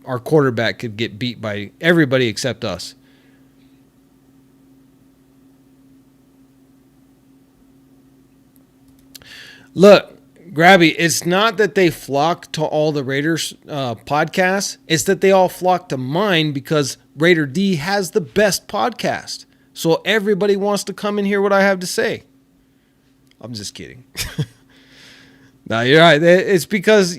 Speaker 2: our quarterback could get beat by everybody except us. Look, Grabby, it's not that they flock to all the Raiders podcasts. It's that they all flock to mine because Raider D has the best podcast. So everybody wants to come and hear what I have to say. I'm just kidding. No, you're right. It's because,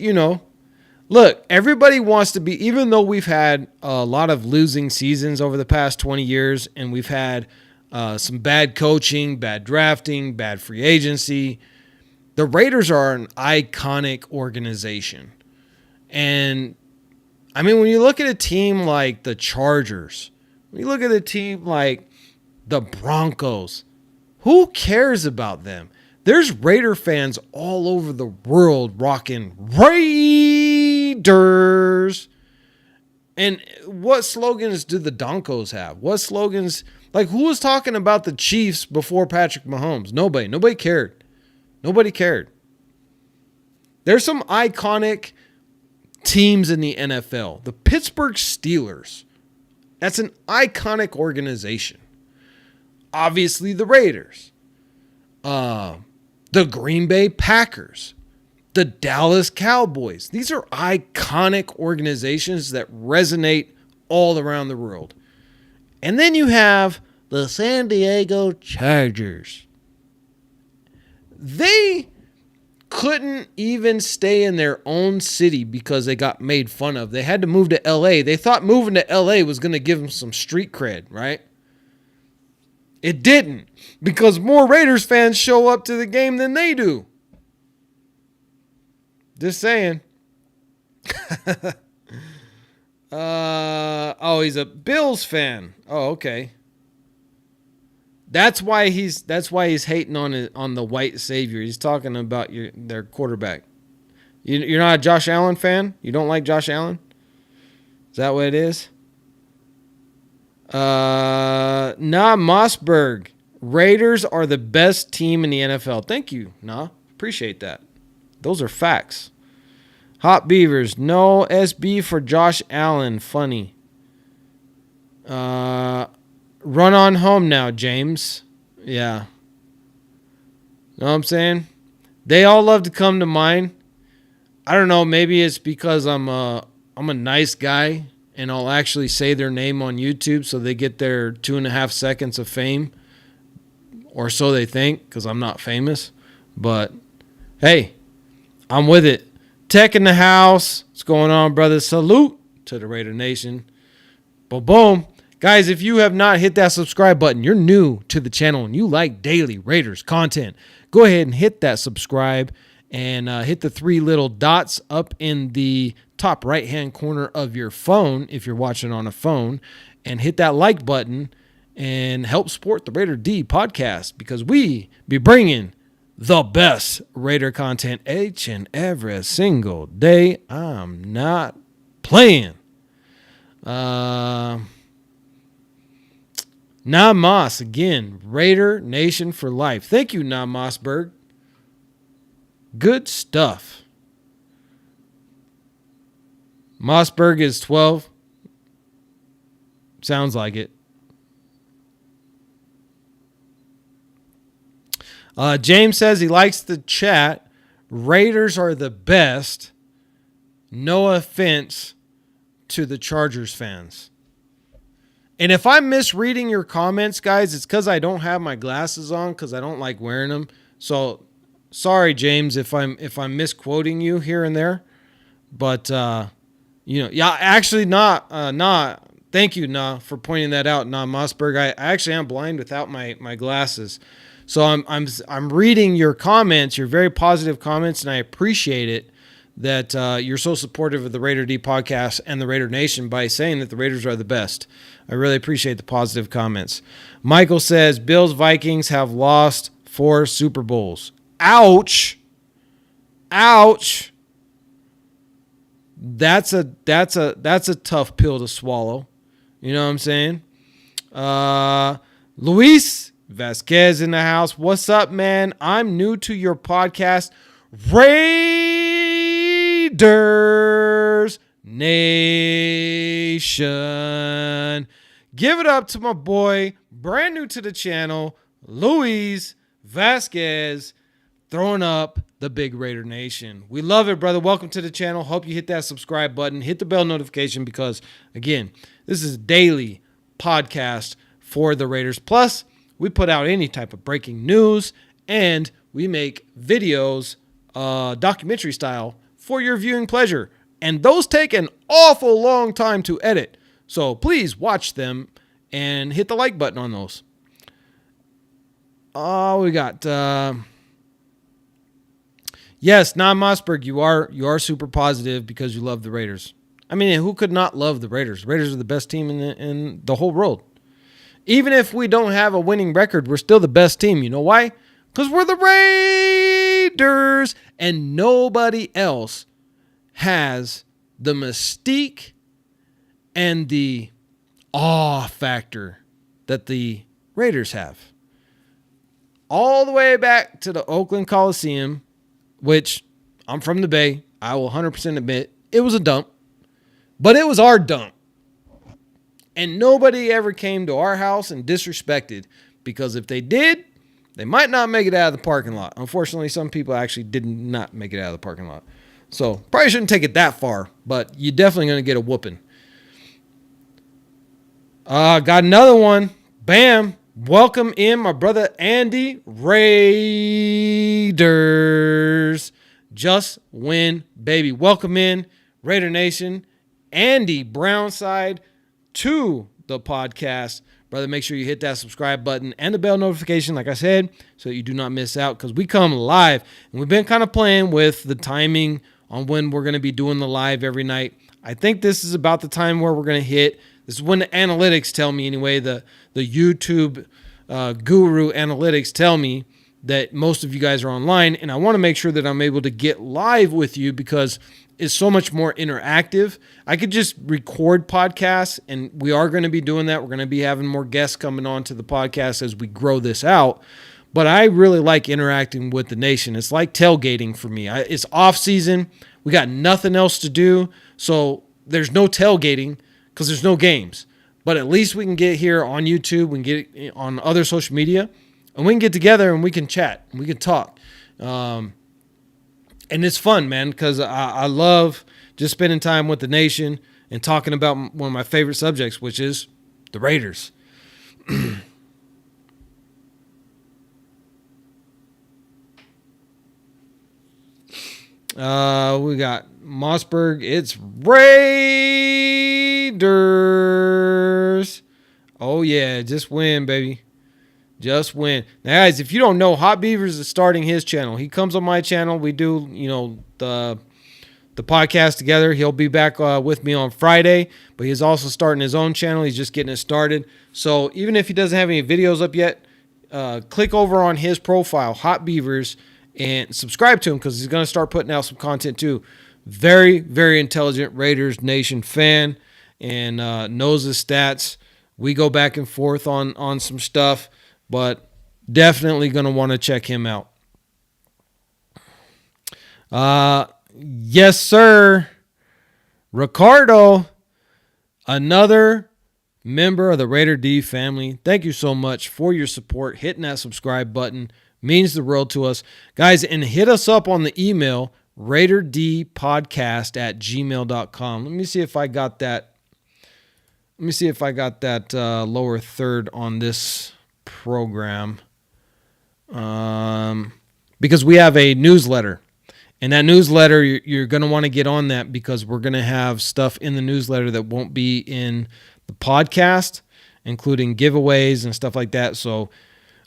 Speaker 2: look, everybody wants to be, even though we've had a lot of losing seasons over the past 20 years and we've had some bad coaching, bad drafting, bad free agency, the Raiders are an iconic organization. And, I mean, when you look at a team like the Chargers, when you look at a team like the Broncos, who cares about them? There's Raider fans all over the world rocking Raiders. And what slogans do the Donkos have? What slogans? Like, who was talking about the Chiefs before Patrick Mahomes? Nobody. Nobody cared. Nobody cared. There's some iconic teams in the NFL. The Pittsburgh Steelers. That's an iconic organization. Obviously, the Raiders. The Green Bay Packers. The Dallas Cowboys. These are iconic organizations that resonate all around the world. And then you have the San Diego Chargers. They couldn't even stay in their own city because they got made fun of. They had to move to LA. They thought moving to LA was going to give them some street cred, right? It didn't, because more Raiders fans show up to the game than they do. Just saying. He's a Bills fan. Oh, okay. That's why he's hating on the white savior. He's talking about their quarterback. You're not a Josh Allen fan? You don't like Josh Allen? Is that what it is? Mossberg. Raiders are the best team in the NFL. Thank you, appreciate that. Those are facts. Hot Beavers. No SB for Josh Allen. Funny. Run on home now, James. Yeah. Know what I'm saying? They all love to come to mine. I don't know. Maybe it's because I'm a nice guy and I'll actually say their name on YouTube so they get their 2.5 seconds of fame. Or so they think, because I'm not famous. But, hey, I'm with it. Tech in the house. What's going on, brother? Salute to the Raider Nation. Boom. Guys, if you have not hit that subscribe button, you're new to the channel and you like daily Raiders content, go ahead and hit that subscribe and hit the 3 little dots up in the top right-hand corner of your phone if you're watching on a phone, and hit that like button and help support the Raider D podcast, because we be bringing the best Raider content each and every single day. I'm not playing. Moss again, Raider Nation for life. Thank you, Mossberg. Good stuff. Mossberg is 12. Sounds like it. James says he likes the chat. Raiders are the best. No offense to the Chargers fans. And if I'm misreading your comments, guys, it's because I don't have my glasses on because I don't like wearing them. So sorry, James, if I'm misquoting you here and there, but yeah, actually, not. Thank you, for pointing that out, Mossberg. I actually am blind without my glasses, so I'm reading your comments, your very positive comments, and I appreciate it that you're so supportive of the Raider D podcast and the Raider Nation by saying that the Raiders are the best. I really appreciate the positive comments. Michael says Bills Vikings have lost 4 Super Bowls. Ouch. Ouch. That's a tough pill to swallow. You know what I'm saying? Luis Vasquez in the house. What's up, man? I'm new to your podcast. Raiders Nation. Give it up to my boy, brand new to the channel, Luis Vasquez, throwing up the big Raider Nation. We love it, brother. Welcome to the channel. Hope you hit that subscribe button. Hit the bell notification because, again, this is a daily podcast for the Raiders. Plus, we put out any type of breaking news, and we make videos, documentary style, for your viewing pleasure. And those take an awful long time to edit. So please watch them and hit the like button on those. Oh, we got... Yes, Nam Mossberg, you are super positive because you love the Raiders. I mean, who could not love the Raiders? Raiders are the best team in the whole world. Even if we don't have a winning record, we're still the best team. You know why? Because we're the Raiders, and nobody else has the mystique and the awe factor that the Raiders have. All the way back to the Oakland Coliseum, which I'm from the Bay. I will 100% admit it was a dump, but it was our dump. And nobody ever came to our house and disrespected, because if they did, they might not make it out of the parking lot. Unfortunately, some people actually did not make it out of the parking lot. So probably shouldn't take it that far, but you're definitely going to get a whooping. Got another one. Bam. Welcome in my brother Andy. Raiders just win, baby. Welcome in, Raider Nation. Andy Brownside to the podcast. Brother, make sure you hit that subscribe button and the bell notification, like I said, so that you do not miss out, because we come live. And we've been kind of playing with the timing on when we're going to be doing the live every night. I think this is about the time where we're going to hit. This is when the analytics tell me, anyway, the YouTube guru analytics tell me that most of you guys are online, and I want to make sure that I'm able to get live with you because it's so much more interactive. I could just record podcasts, and we are going to be doing that. We're going to be having more guests coming on to the podcast as we grow this out. But I really like interacting with the nation. It's like tailgating for me. It's off season. We got nothing else to do, so there's no tailgating because there's no games. But at least we can get here on YouTube, we can get it on other social media, and we can get together and we can chat and we can talk. And it's fun, man, because I love just spending time with the nation and talking about one of my favorite subjects, which is the Raiders. We got Mossberg. It's Raiders. Oh, yeah. Just win, baby. Just win. Now, guys, if you don't know, Hot Beavers is starting his channel. He comes on my channel. We do, the podcast together. He'll be back with me on Friday, but he's also starting his own channel. He's just getting it started. So even if he doesn't have any videos up yet, click over on his profile, Hot Beavers, and subscribe to him because he's going to start putting out some content too. Very, very intelligent Raiders Nation fan and knows his stats. We go back and forth on some stuff, but definitely going to want to check him out. Yes, sir. Ricardo, another member of the Raider D family. Thank you so much for your support. Hitting that subscribe button means the world to us. Guys, and hit us up on the email, raiderdpodcast@gmail.com. Let me see if I got that. Let me see if I got that lower third on this program. because we have a newsletter. And that newsletter, you're going to want to get on that because we're going to have stuff in the newsletter that won't be in the podcast, including giveaways and stuff like that. So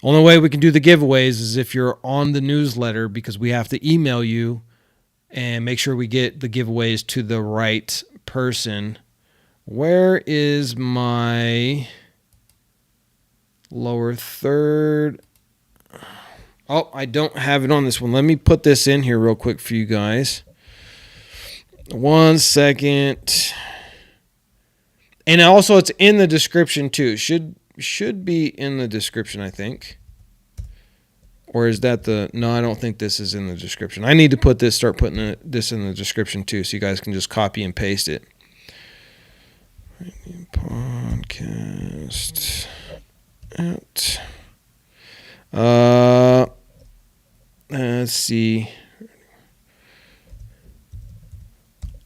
Speaker 2: only way we can do the giveaways is if you're on the newsletter, because we have to email you and make sure we get the giveaways to the right person. Where is my lower third? Oh, I don't have it on this one. Let me put this in here real quick for you guys. 1 second. And also it's in the description too. Should be in the description, I think. Or is that no, I don't think this is in the description. I need to start putting this in the description too, so you guys can just copy and paste it. Podcast at let's see.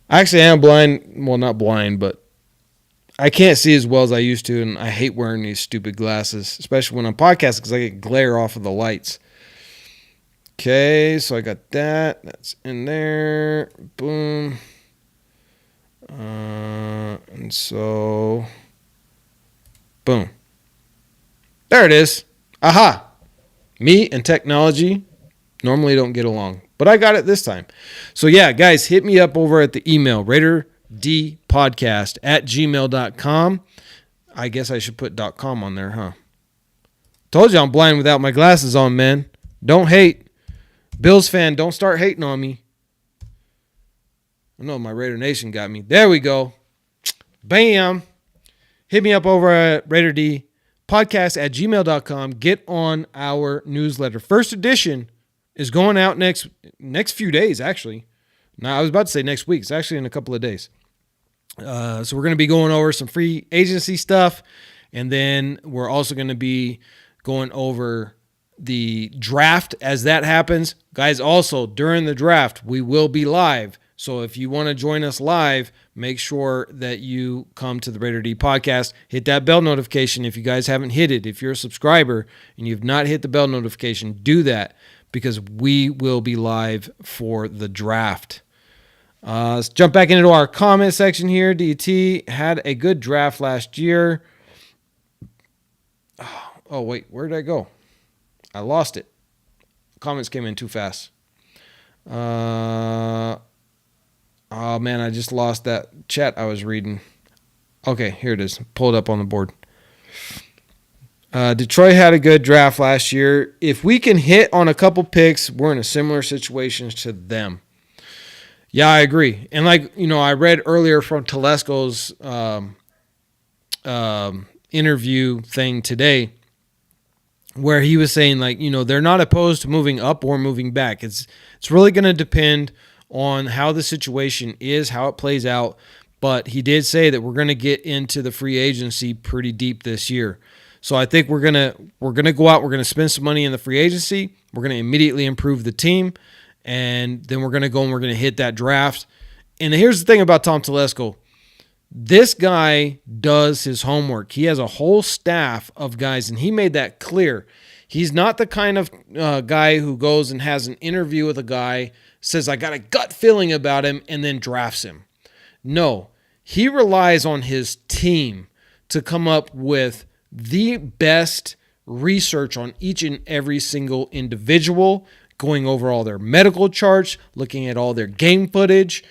Speaker 2: Actually, I am blind. Well, not blind, but I can't see as well as I used to, and I hate wearing these stupid glasses, especially when I'm podcasting because I get glare off of the lights. Okay, so I got that. That's in there. Boom. And so, boom. There it is. Aha. Me and technology normally don't get along, but I got it this time. So yeah, guys, hit me up over at the email, raiderdpodcast@gmail.com. I guess I should put .com on there, huh? Told you I'm blind without my glasses on, man. Don't hate. Bills fan, don't start hating on me. I know my Raider Nation got me. There we go. Bam. Hit me up over at raiderdpodcast@gmail.com. Get on our newsletter. First edition is going out next few days, actually. Now, I was about to say next week. It's actually in a couple of days. So we're going to be going over some free agency stuff, and then we're also going to be going over the draft as that happens. Guys, also, during the draft, we will be live. So if you want to join us live, make sure that you come to the Raider D podcast. Hit that bell notification if you guys haven't hit it. If you're a subscriber and you've not hit the bell notification, do that because we will be live for the draft. Let's jump back into our comment section here. DT had a good draft last year. Oh, wait, where did I go? I lost it. Comments came in too fast. Oh, man, I just lost that chat I was reading. Okay, here it is. Pull it up on the board. Detroit had a good draft last year. If we can hit on a couple picks, we're in a similar situation to them. Yeah, I agree. And I read earlier from Telesco's interview thing today where he was saying, they're not opposed to moving up or moving back. It's really going to depend on how the situation is, how it plays out. But he did say that we're going to get into the free agency pretty deep this year. So I think we're gonna go out, we're going to spend some money in the free agency. We're going to immediately improve the team. And then we're going to go and we're going to hit that draft. And here's the thing about Tom Telesco. This guy does his homework. He has a whole staff of guys, and he made that clear. He's not the kind of guy who goes and has an interview with a guy, says, I got a gut feeling about him, and then drafts him. No, he relies on his team to come up with the best research on each and every single individual, going over all their medical charts, looking at all their game footage,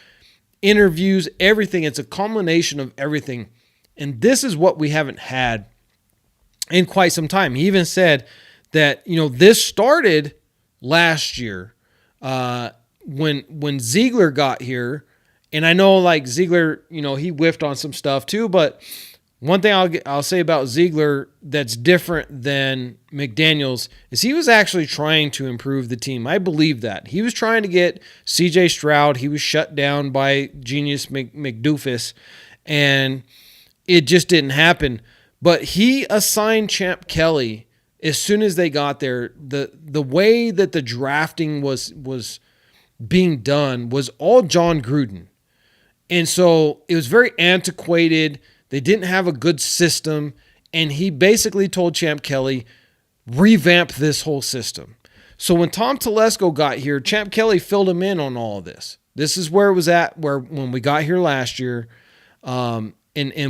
Speaker 2: interviews, everything. It's a culmination of everything. And this is what we haven't had in quite some time. He even said that, this started last year when Ziegler got here. And I know Ziegler, he whiffed on some stuff too, but one thing I'll say about Ziegler that's different than McDaniels is he was actually trying to improve the team. I believe that. He was trying to get C.J. Stroud. He was shut down by Genius McDoofus, and it just didn't happen. But he assigned Champ Kelly as soon as they got there. The way that the drafting was being done was all John Gruden. And so it was very antiquated. They didn't have a good system, and he basically told Champ Kelly, revamp this whole system. So when Tom Telesco got here, Champ Kelly filled him in on all of this. This is where it was at when we got here last year, and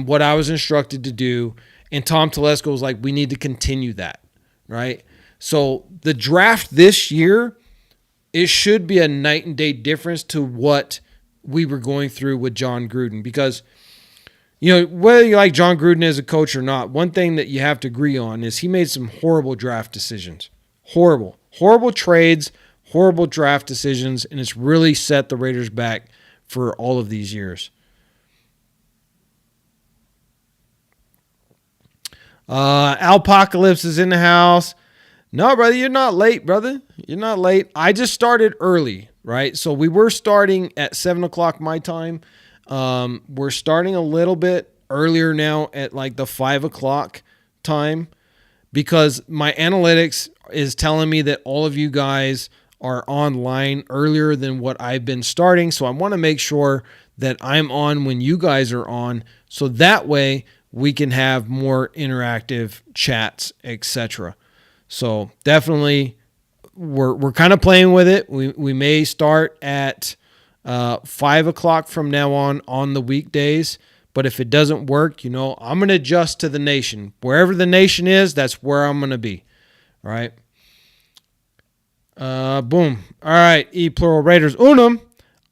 Speaker 2: what I was instructed to do. And Tom Telesco was like, we need to continue that, right? So the draft this year, it should be a night and day difference to what we were going through with John Gruden. Because, whether you like John Gruden as a coach or not, one thing that you have to agree on is he made some horrible draft decisions. Horrible trades, horrible draft decisions, and it's really set the Raiders back for all of these years. Alpocalypse is in the house. No, brother, you're not late, brother. You're not late. I just started early, right? So we were starting at 7 o'clock my time. We're starting a little bit earlier now at like the 5 o'clock time because my analytics is telling me that all of you guys are online earlier than what I've been starting. So I want to make sure that I'm on when you guys are on. So that way we can have more interactive chats, etc. So definitely we're kind of playing with it. We may start at 5 o'clock from now on the weekdays. But if it doesn't work, I'm going to adjust to the nation. Wherever the nation is, that's where I'm going to be. All right. Boom. All right. E plural Raiders unum.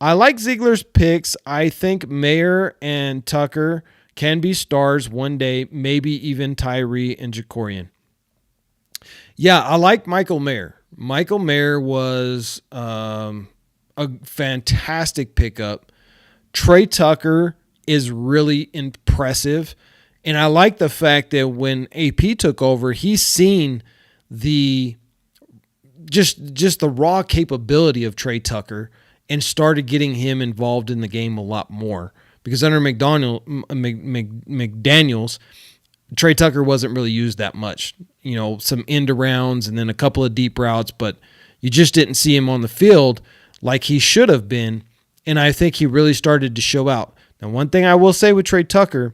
Speaker 2: I like Ziegler's picks. I think Mayer and Tucker can be stars one day, maybe even Tyree and Jacorian. Yeah, I like Michael Mayer. Michael Mayer was a fantastic pickup. Trey Tucker is really impressive. And I like the fact that when AP took over, he's seen the just the raw capability of Trey Tucker and started getting him involved in the game a lot more. Because under McDaniels, Trey Tucker wasn't really used that much. Some end arounds and then a couple of deep routes, but you just didn't see him on the field like he should have been. And I think he really started to show out. Now, one thing I will say with Trey Tucker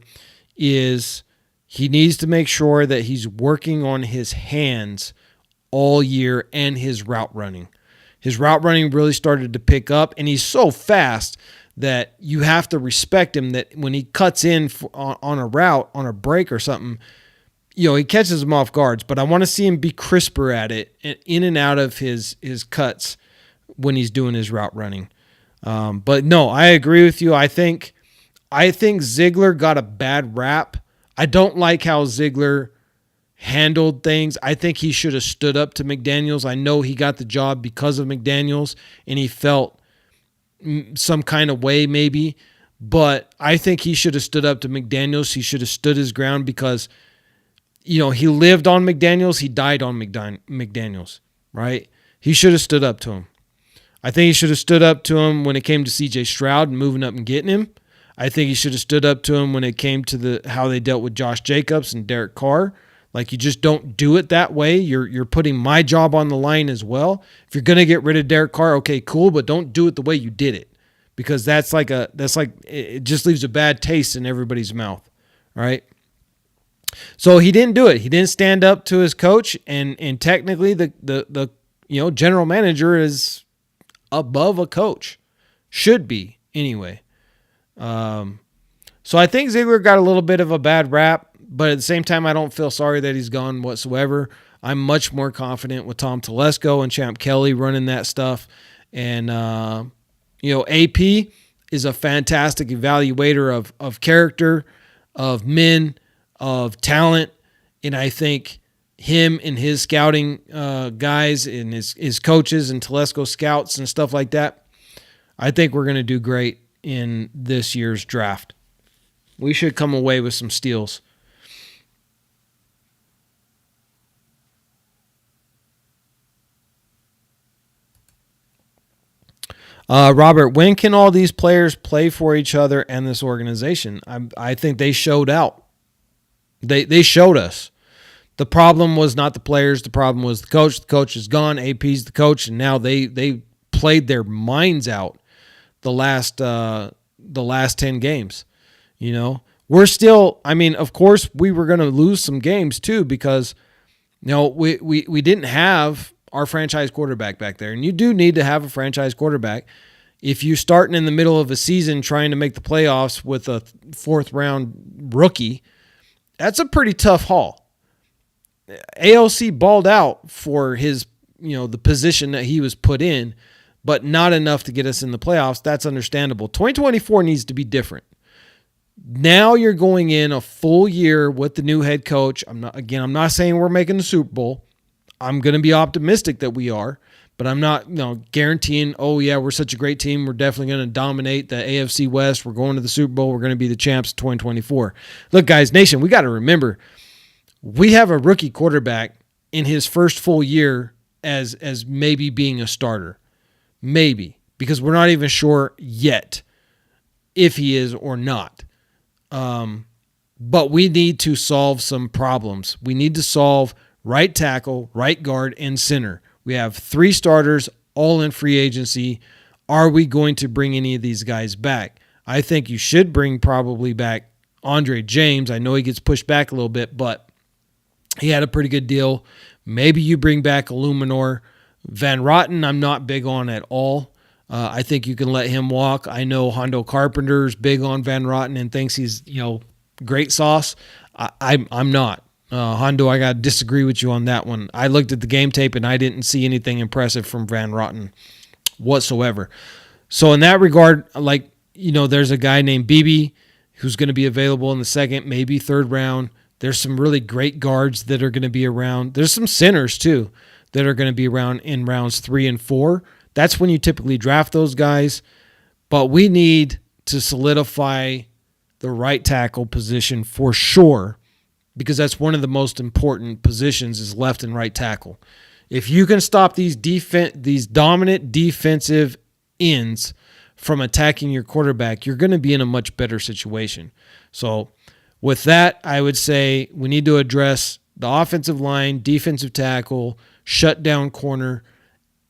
Speaker 2: is he needs to make sure that he's working on his hands all year and his route running. His route running really started to pick up, and he's so fast that you have to respect him that when he cuts in on a route, on a break or something, he catches them off guards. But I want to see him be crisper at it, in and out of his cuts when he's doing his route running. But no, I agree with you. I think Ziegler got a bad rap. I don't like how Ziegler handled things. I think he should have stood up to McDaniels. I know he got the job because of McDaniels, and he felt some kind of way maybe, but I think he should have stood up to McDaniels. He should have stood his ground because, he lived on McDaniels. He died on McDaniels, right? He should have stood up to him. I think he should have stood up to him when it came to C.J. Stroud and moving up and getting him. I think he should have stood up to him when it came to how they dealt with Josh Jacobs and Derek Carr. Like, you just don't do it that way. You're putting my job on the line as well. If you're going to get rid of Derek Carr, okay, cool, but don't do it the way you did it, because it just leaves a bad taste in everybody's mouth, right? So he didn't do it. He didn't stand up to his coach, and technically the general manager is above a coach. Should be anyway. So I think Ziegler got a little bit of a bad rap. But at the same time, I don't feel sorry that he's gone whatsoever. I'm much more confident with Tom Telesco and Champ Kelly running that stuff. And, AP is a fantastic evaluator of character, of men, of talent. And I think him and his scouting guys and his coaches and Telesco scouts and stuff like that, I think we're going to do great in this year's draft. We should come away with some steals. Robert, when can all these players play for each other and this organization? I think they showed out. They showed us. The problem was not the players. The problem was the coach. The coach is gone. AP's the coach, and now they played their minds out the last 10 games. We're still. I mean, of course, we were going to lose some games too because we didn't have our franchise quarterback back there. And you do need to have a franchise quarterback. If you're starting in the middle of a season trying to make the playoffs with a 4th-round rookie, that's a pretty tough haul. AOC balled out for his, the position that he was put in, but not enough to get us in the playoffs. That's understandable. 2024 needs to be different. Now you're going in a full year with the new head coach. I'm not saying we're making the Super Bowl. I'm going to be optimistic that we are, but I'm not guaranteeing, oh, yeah, we're such a great team. We're definitely going to dominate the AFC West. We're going to the Super Bowl. We're going to be the champs of 2024. Look, guys, nation, we got to remember, we have a rookie quarterback in his first full year as maybe being a starter. Maybe, because we're not even sure yet if he is or not. But we need to solve some problems. We need to solve right tackle, right guard, and center. We have 3 starters, all in free agency. Are we going to bring any of these guys back? I think you should bring probably back Andre James. I know he gets pushed back a little bit, but he had a pretty good deal. Maybe you bring back Illuminor. Van Rotten, I'm not big on at all. I think you can let him walk. I know Hondo Carpenter's big on Van Rotten and thinks he's, great sauce. I'm not. Hondo, I got to disagree with you on that one. I looked at the game tape and I didn't see anything impressive from Van Rotten whatsoever. So in that regard, there's a guy named Beebe who's going to be available in the 2nd, maybe 3rd round. There's some really great guards that are going to be around. There's some centers too that are going to be around in rounds 3 and 4. That's when you typically draft those guys. But we need to solidify the right tackle position for sure, because that's one of the most important positions is left and right tackle. If you can stop these dominant defensive ends from attacking your quarterback, you're going to be in a much better situation. So with that, I would say we need to address the offensive line, defensive tackle, shut down corner,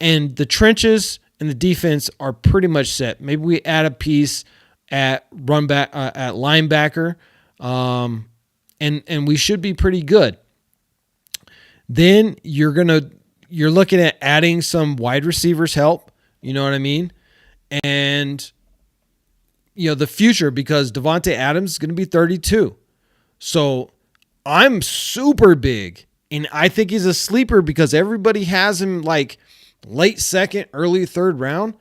Speaker 2: and the trenches and the defense are pretty much set. Maybe we add a piece at linebacker, and we should be pretty good. Then you're looking at adding some wide receivers help. You know what I mean? And the future, because Davante Adams is going to be 32. So I'm super big, and I think he's a sleeper because everybody has him like late 2nd, early 3rd round.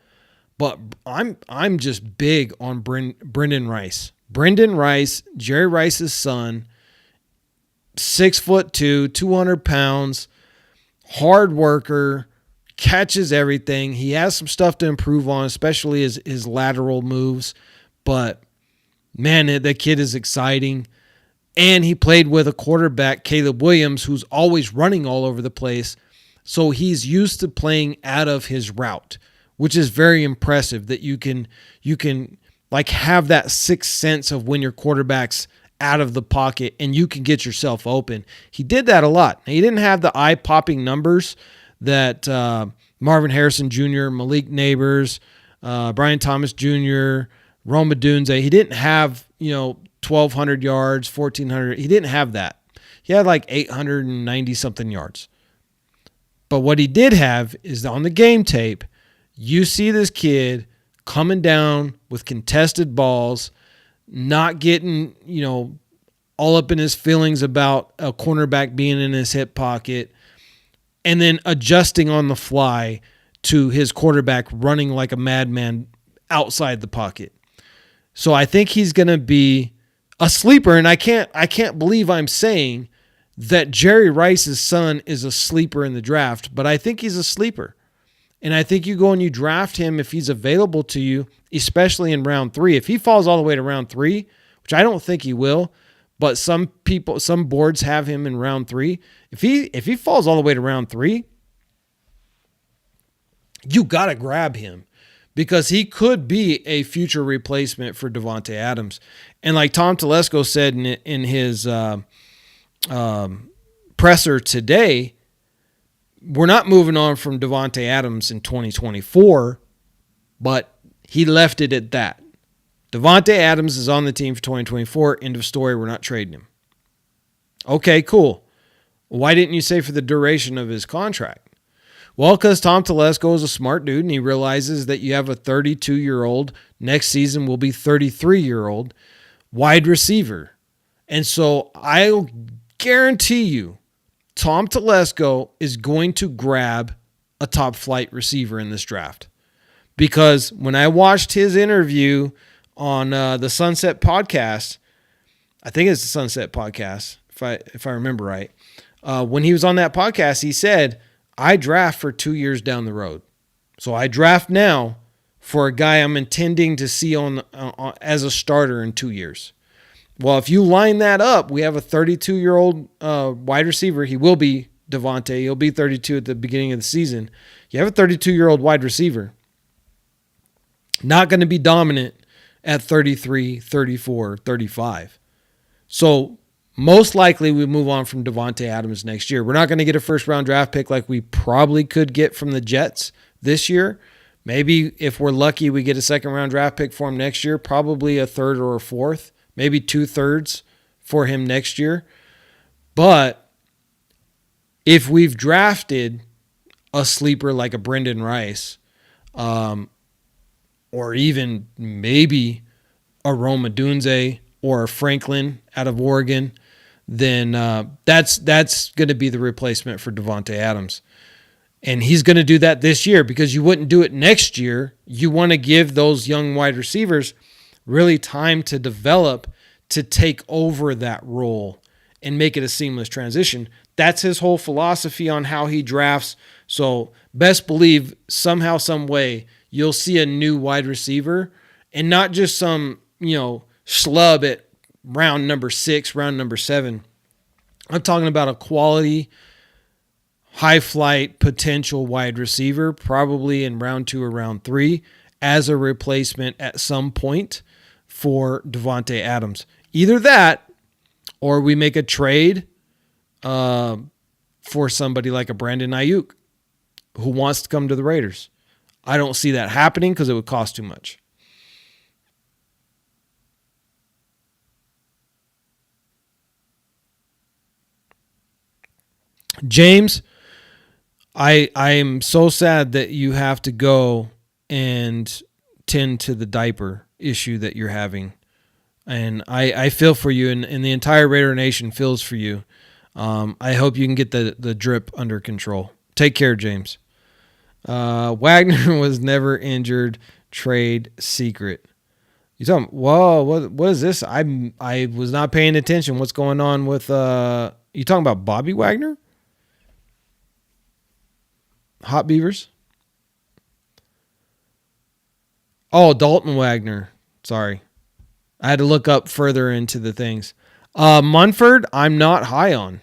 Speaker 2: But I'm just big on Brendan Rice. Brendan Rice, Jerry Rice's son, 6'2", 200 pounds, hard worker, catches everything. He has some stuff to improve on, especially his lateral moves. But, man, that kid is exciting. And he played with a quarterback, Caleb Williams, who's always running all over the place. So he's used to playing out of his route, which is very impressive that you can have that sixth sense of when your quarterback's out of the pocket and you can get yourself open. He did that a lot. He didn't have the eye-popping numbers that Marvin Harrison Jr., Malik Neighbors, Brian Thomas Jr., Roma Dunze. He didn't have, 1,200 yards, 1,400. He didn't have that. He had like 890-something yards. But what he did have is on the game tape, you see this kid coming down with contested balls, not getting, all up in his feelings about a cornerback being in his hip pocket, and then adjusting on the fly to his quarterback running like a madman outside the pocket. So I think he's going to be a sleeper, and I can't believe I'm saying that Jerry Rice's son is a sleeper in the draft, but I think he's a sleeper. And I think you go and you draft him if he's available to you, especially in round 3. If he falls all the way to round 3, which I don't think he will, but some boards have him in round 3. If he falls all the way to round 3, you got to grab him because he could be a future replacement for Davante Adams. And like Tom Telesco said in his presser today, we're not moving on from Davante Adams in 2024, but he left it at that. Davante Adams is on the team for 2024. End of story. We're not trading him. Okay, cool. Why didn't you say for the duration of his contract? Well, because Tom Telesco is a smart dude and he realizes that you have a 32-year-old, next season will be 33-year-old wide receiver. And so I'll guarantee you Tom Telesco is going to grab a top flight receiver in this draft. Because when I watched his interview on the Sunset podcast, I think it's the Sunset podcast, if I remember right, when he was on that podcast, he said, I draft for 2 years down the road. So I draft now for a guy I'm intending to see on as a starter in 2 years. Well, if you line that up, we have a 32-year-old wide receiver. He will be Davante. He'll be 32 at the beginning of the season. You have a 32-year-old wide receiver. Not going to be dominant at 33, 34, 35. So most likely we move on from Davante Adams next year. We're not going to get a first-round draft pick like we probably could get from the Jets this year. Maybe if we're lucky, we get a second-round draft pick for him next year, probably a third or a fourth. Maybe 2/3 for him next year. But if we've drafted a sleeper like a Brendan Rice, or even maybe a Rome Odunze or a Franklin out of Oregon, then that's going to be the replacement for Davante Adams. And he's going to do that this year because you wouldn't do it next year. You want to give those young wide receivers really time to develop to take over that role and make it a seamless transition. That's his whole philosophy on how he drafts. So best believe somehow, some way, you'll see a new wide receiver and not just some, schlub at round number 6, round number 7. I'm talking about a quality, high flight potential wide receiver, probably in round 2 or round 3 as a replacement at some point for Davante Adams. Either that or we make a trade for somebody like a Brandon Ayuk who wants to come to the Raiders. I don't see that happening because it would cost too much. James, I am so sad that you have to go and tend to the diaper issue that you're having. And I feel for you, and the entire Raider Nation feels for you. I hope you can get the drip under control. Take care, James. Wagner was never injured. Trade secret. You talking? Whoa! What is this? I was not paying attention. What's going on with? You talking about Bobby Wagner? Hot Beavers? Oh, Dalton Wagner. Sorry. I had to look up further into the things. Munford, I'm not high on.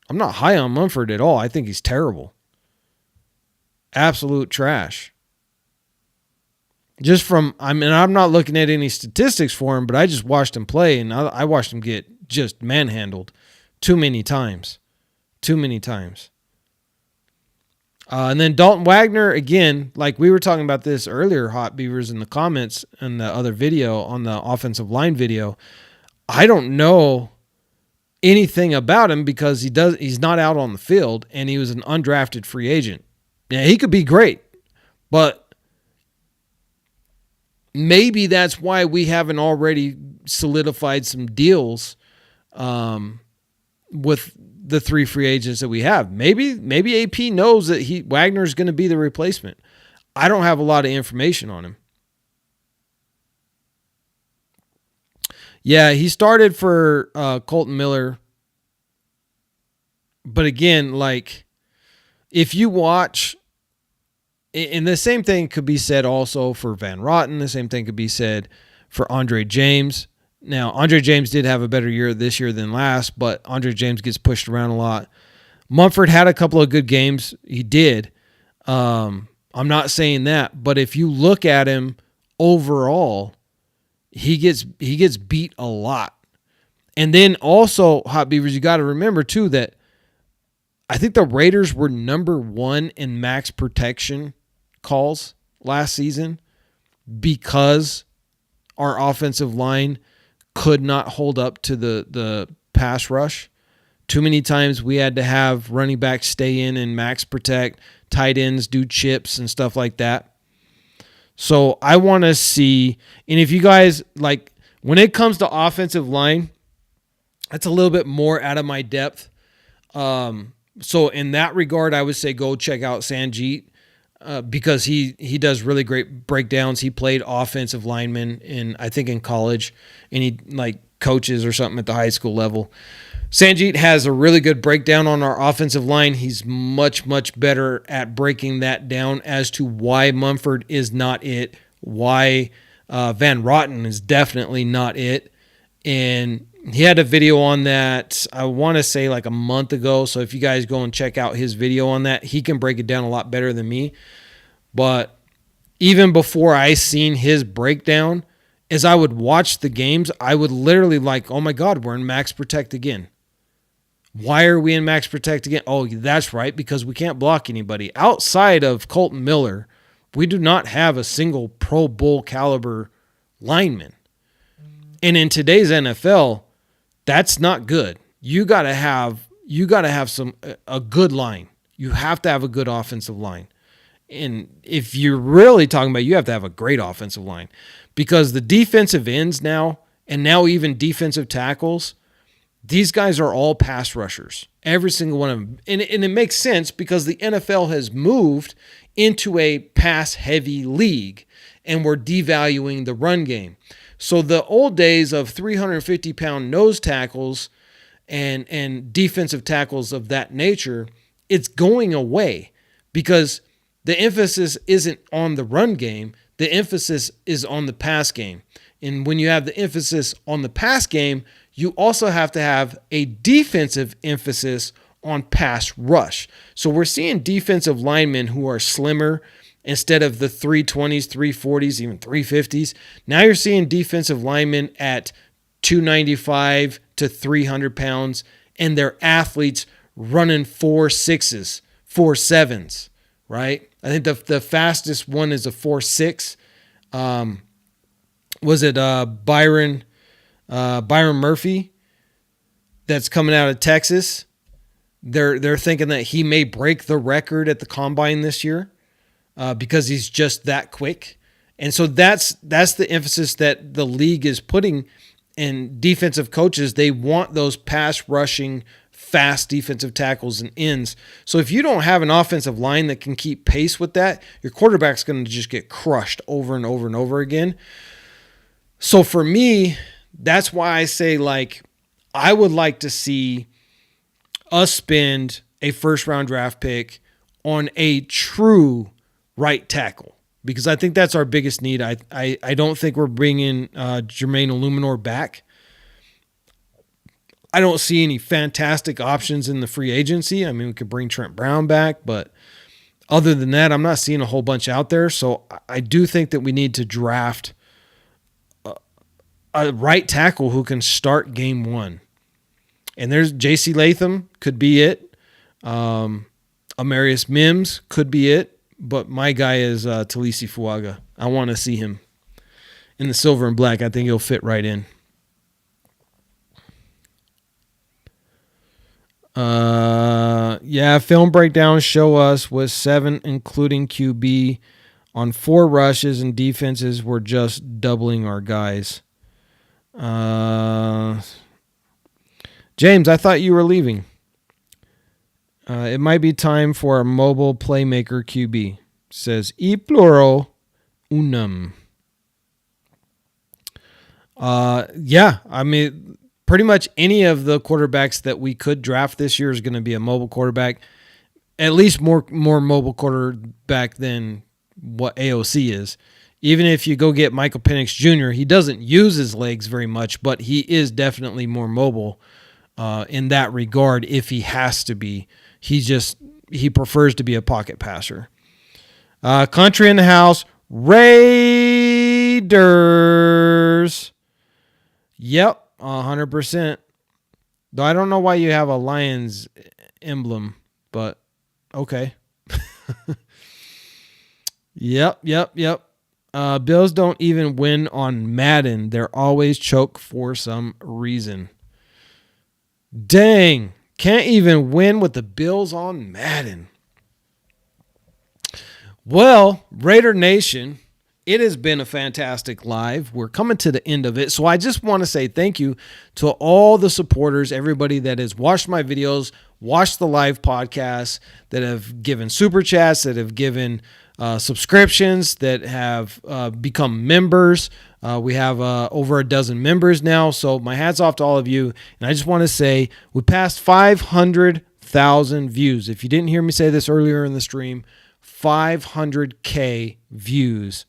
Speaker 2: I'm not high on Munford at all. I think he's terrible. Absolute trash. I'm not looking at any statistics for him, but I just watched him play, and I watched him get just manhandled too many times. And then Dalton Wagner, again, like we were talking about this earlier, Hot Beavers, in the comments in the other video, on the offensive line video. I don't know anything about him because he's not out on the field, and he was an undrafted free agent. Yeah, he could be great, but maybe that's why we haven't already solidified some deals with the 3 free agents that we have. Maybe AP knows that Wagner's going to be the replacement. I don't have a lot of information on him. Yeah, he started for Colton Miller. But again, like, if you watch, and the same thing could be said also for Van Rotten, the same thing could be said for Andre James. Now, Andre James did have a better year this year than last, but Andre James gets pushed around a lot. Mumford had a couple of good games. He did. I'm not saying that, but if you look at him overall, he gets beat a lot. And then also, Hot Beavers, you got to remember too that I think the Raiders were number 1 in max protection calls last season because our offensive line could not hold up to the pass rush Too many times we had to have running backs stay in and max protect, tight ends do chips and stuff like that. So I want to see, and if you guys, like, when it comes to offensive line, that's a little bit more out of my depth. So in that regard, I would say go check out Sanjeet because he does really great breakdowns. He played offensive lineman I think in college, and he like coaches or something at the high school level. Sanjeet has a really good breakdown on our offensive line. He's much, much better at breaking that down as to why Mumford is not it, why Van Rotten is definitely not it. And he had a video on that, I want to say like a month ago. So if you guys go and check out his video on that, he can break it down a lot better than me. But even before I seen his breakdown, as I would watch the games, I would literally like, oh my God, we're in max protect again. Why are we in max protect again? Oh, that's right, because we can't block anybody. Outside of Colton Miller, we do not have a single Pro Bowl caliber lineman. And in today's NFL, that's not good. You gotta have a good line. You have to have a good offensive line. And if you're really talking about, you have to have a great offensive line, because the defensive ends now, and now even defensive tackles, these guys are all pass rushers, every single one of them. And it makes sense because the NFL has moved into a pass-heavy league, and we're devaluing the run game. So the old days of 350-pound nose tackles and defensive tackles of that nature, it's going away because the emphasis isn't on the run game. The emphasis is on the pass game. And when you have the emphasis on the pass game, you also have to have a defensive emphasis on pass rush. So we're seeing defensive linemen who are slimmer instead of the 320s, 340s, even 350s. Now you're seeing defensive linemen at 295 to 300 pounds, and they're athletes running 4.6s, 4.7s, right? I think the fastest one is a 4.6. Was it Byron Murphy that's coming out of Texas? They're thinking that he may break the record at the combine this year because he's just that quick. And so that's the emphasis that the league is putting in defensive coaches. They want those pass rushing, fast defensive tackles and ends. So if you don't have an offensive line that can keep pace with that, your quarterback's going to just get crushed over and over and over again. So for me, that's why I say, like, I would like to see us spend a first-round draft pick on a true right tackle, because I think that's our biggest need. I don't think we're bringing Jermaine Illuminor back. I don't see any fantastic options in the free agency. I mean, we could bring Trent Brown back, but other than that, I'm not seeing a whole bunch out there. So I do think that we need to draft a right tackle who can start game one. And there's J.C. Latham could be it. Amarius Mims could be it. But my guy is Talisi Fuaga. I want to see him in the silver and black. I think he'll fit right in. Film breakdowns show us was 7, including QB, on 4 rushes, and defenses were just doubling our guys. James, I thought you were leaving. It might be time for a mobile playmaker QB, says e pluro unum. I mean, pretty much any of the quarterbacks that we could draft this year is going to be a mobile quarterback, at least more mobile quarterback than what AOC is. Even if you go get Michael Penix Jr., he doesn't use his legs very much, but he is definitely more mobile in that regard if he has to be. He prefers to be a pocket passer. Country in the house, Raiders. Yep, 100%. Though I don't know why you have a Lions emblem, but okay. Yep. Bills don't even win on Madden. They're always choke for some reason. Dang. Can't even win with the Bills on Madden. Well, Raider Nation, it has been a fantastic live. We're coming to the end of it. So I just want to say thank you to all the supporters, everybody that has watched my videos, watched the live podcast, that have given super chats, that have given subscriptions, that have become members. We have over a dozen members now. So my hat's off to all of you. And I just want to say we passed 500,000 views. If you didn't hear me say this earlier in the stream, 500K views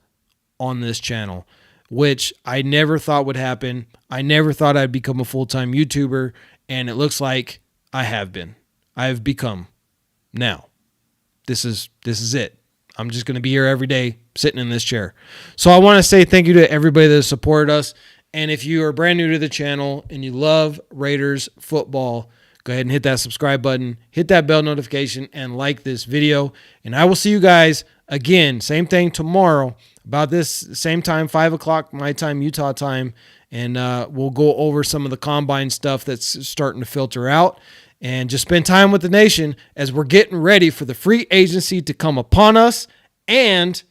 Speaker 2: on this channel, which I never thought would happen. I never thought I'd become a full-time YouTuber, and it looks like I have been. I have become. Now, this is it. I'm just going to be here every day sitting in this chair. So I want to say thank you to everybody that has supported us. And if you are brand new to the channel and you love Raiders football, go ahead and hit that subscribe button, hit that bell notification, and like this video. And I will see you guys again, same thing tomorrow, about this same time, 5 o'clock my time, Utah time. And we'll go over some of the combine stuff that's starting to filter out. And just spend time with the nation as we're getting ready for the free agency to come upon us. And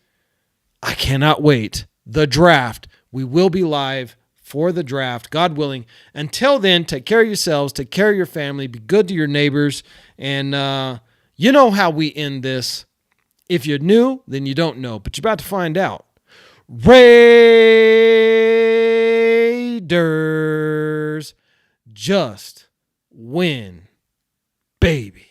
Speaker 2: I cannot wait. The draft. We will be live for the draft, God willing. Until then, take care of yourselves, take care of your family, be good to your neighbors, and you know how we end this. If you're new, then you don't know, but you're about to find out. Raiders just win, baby.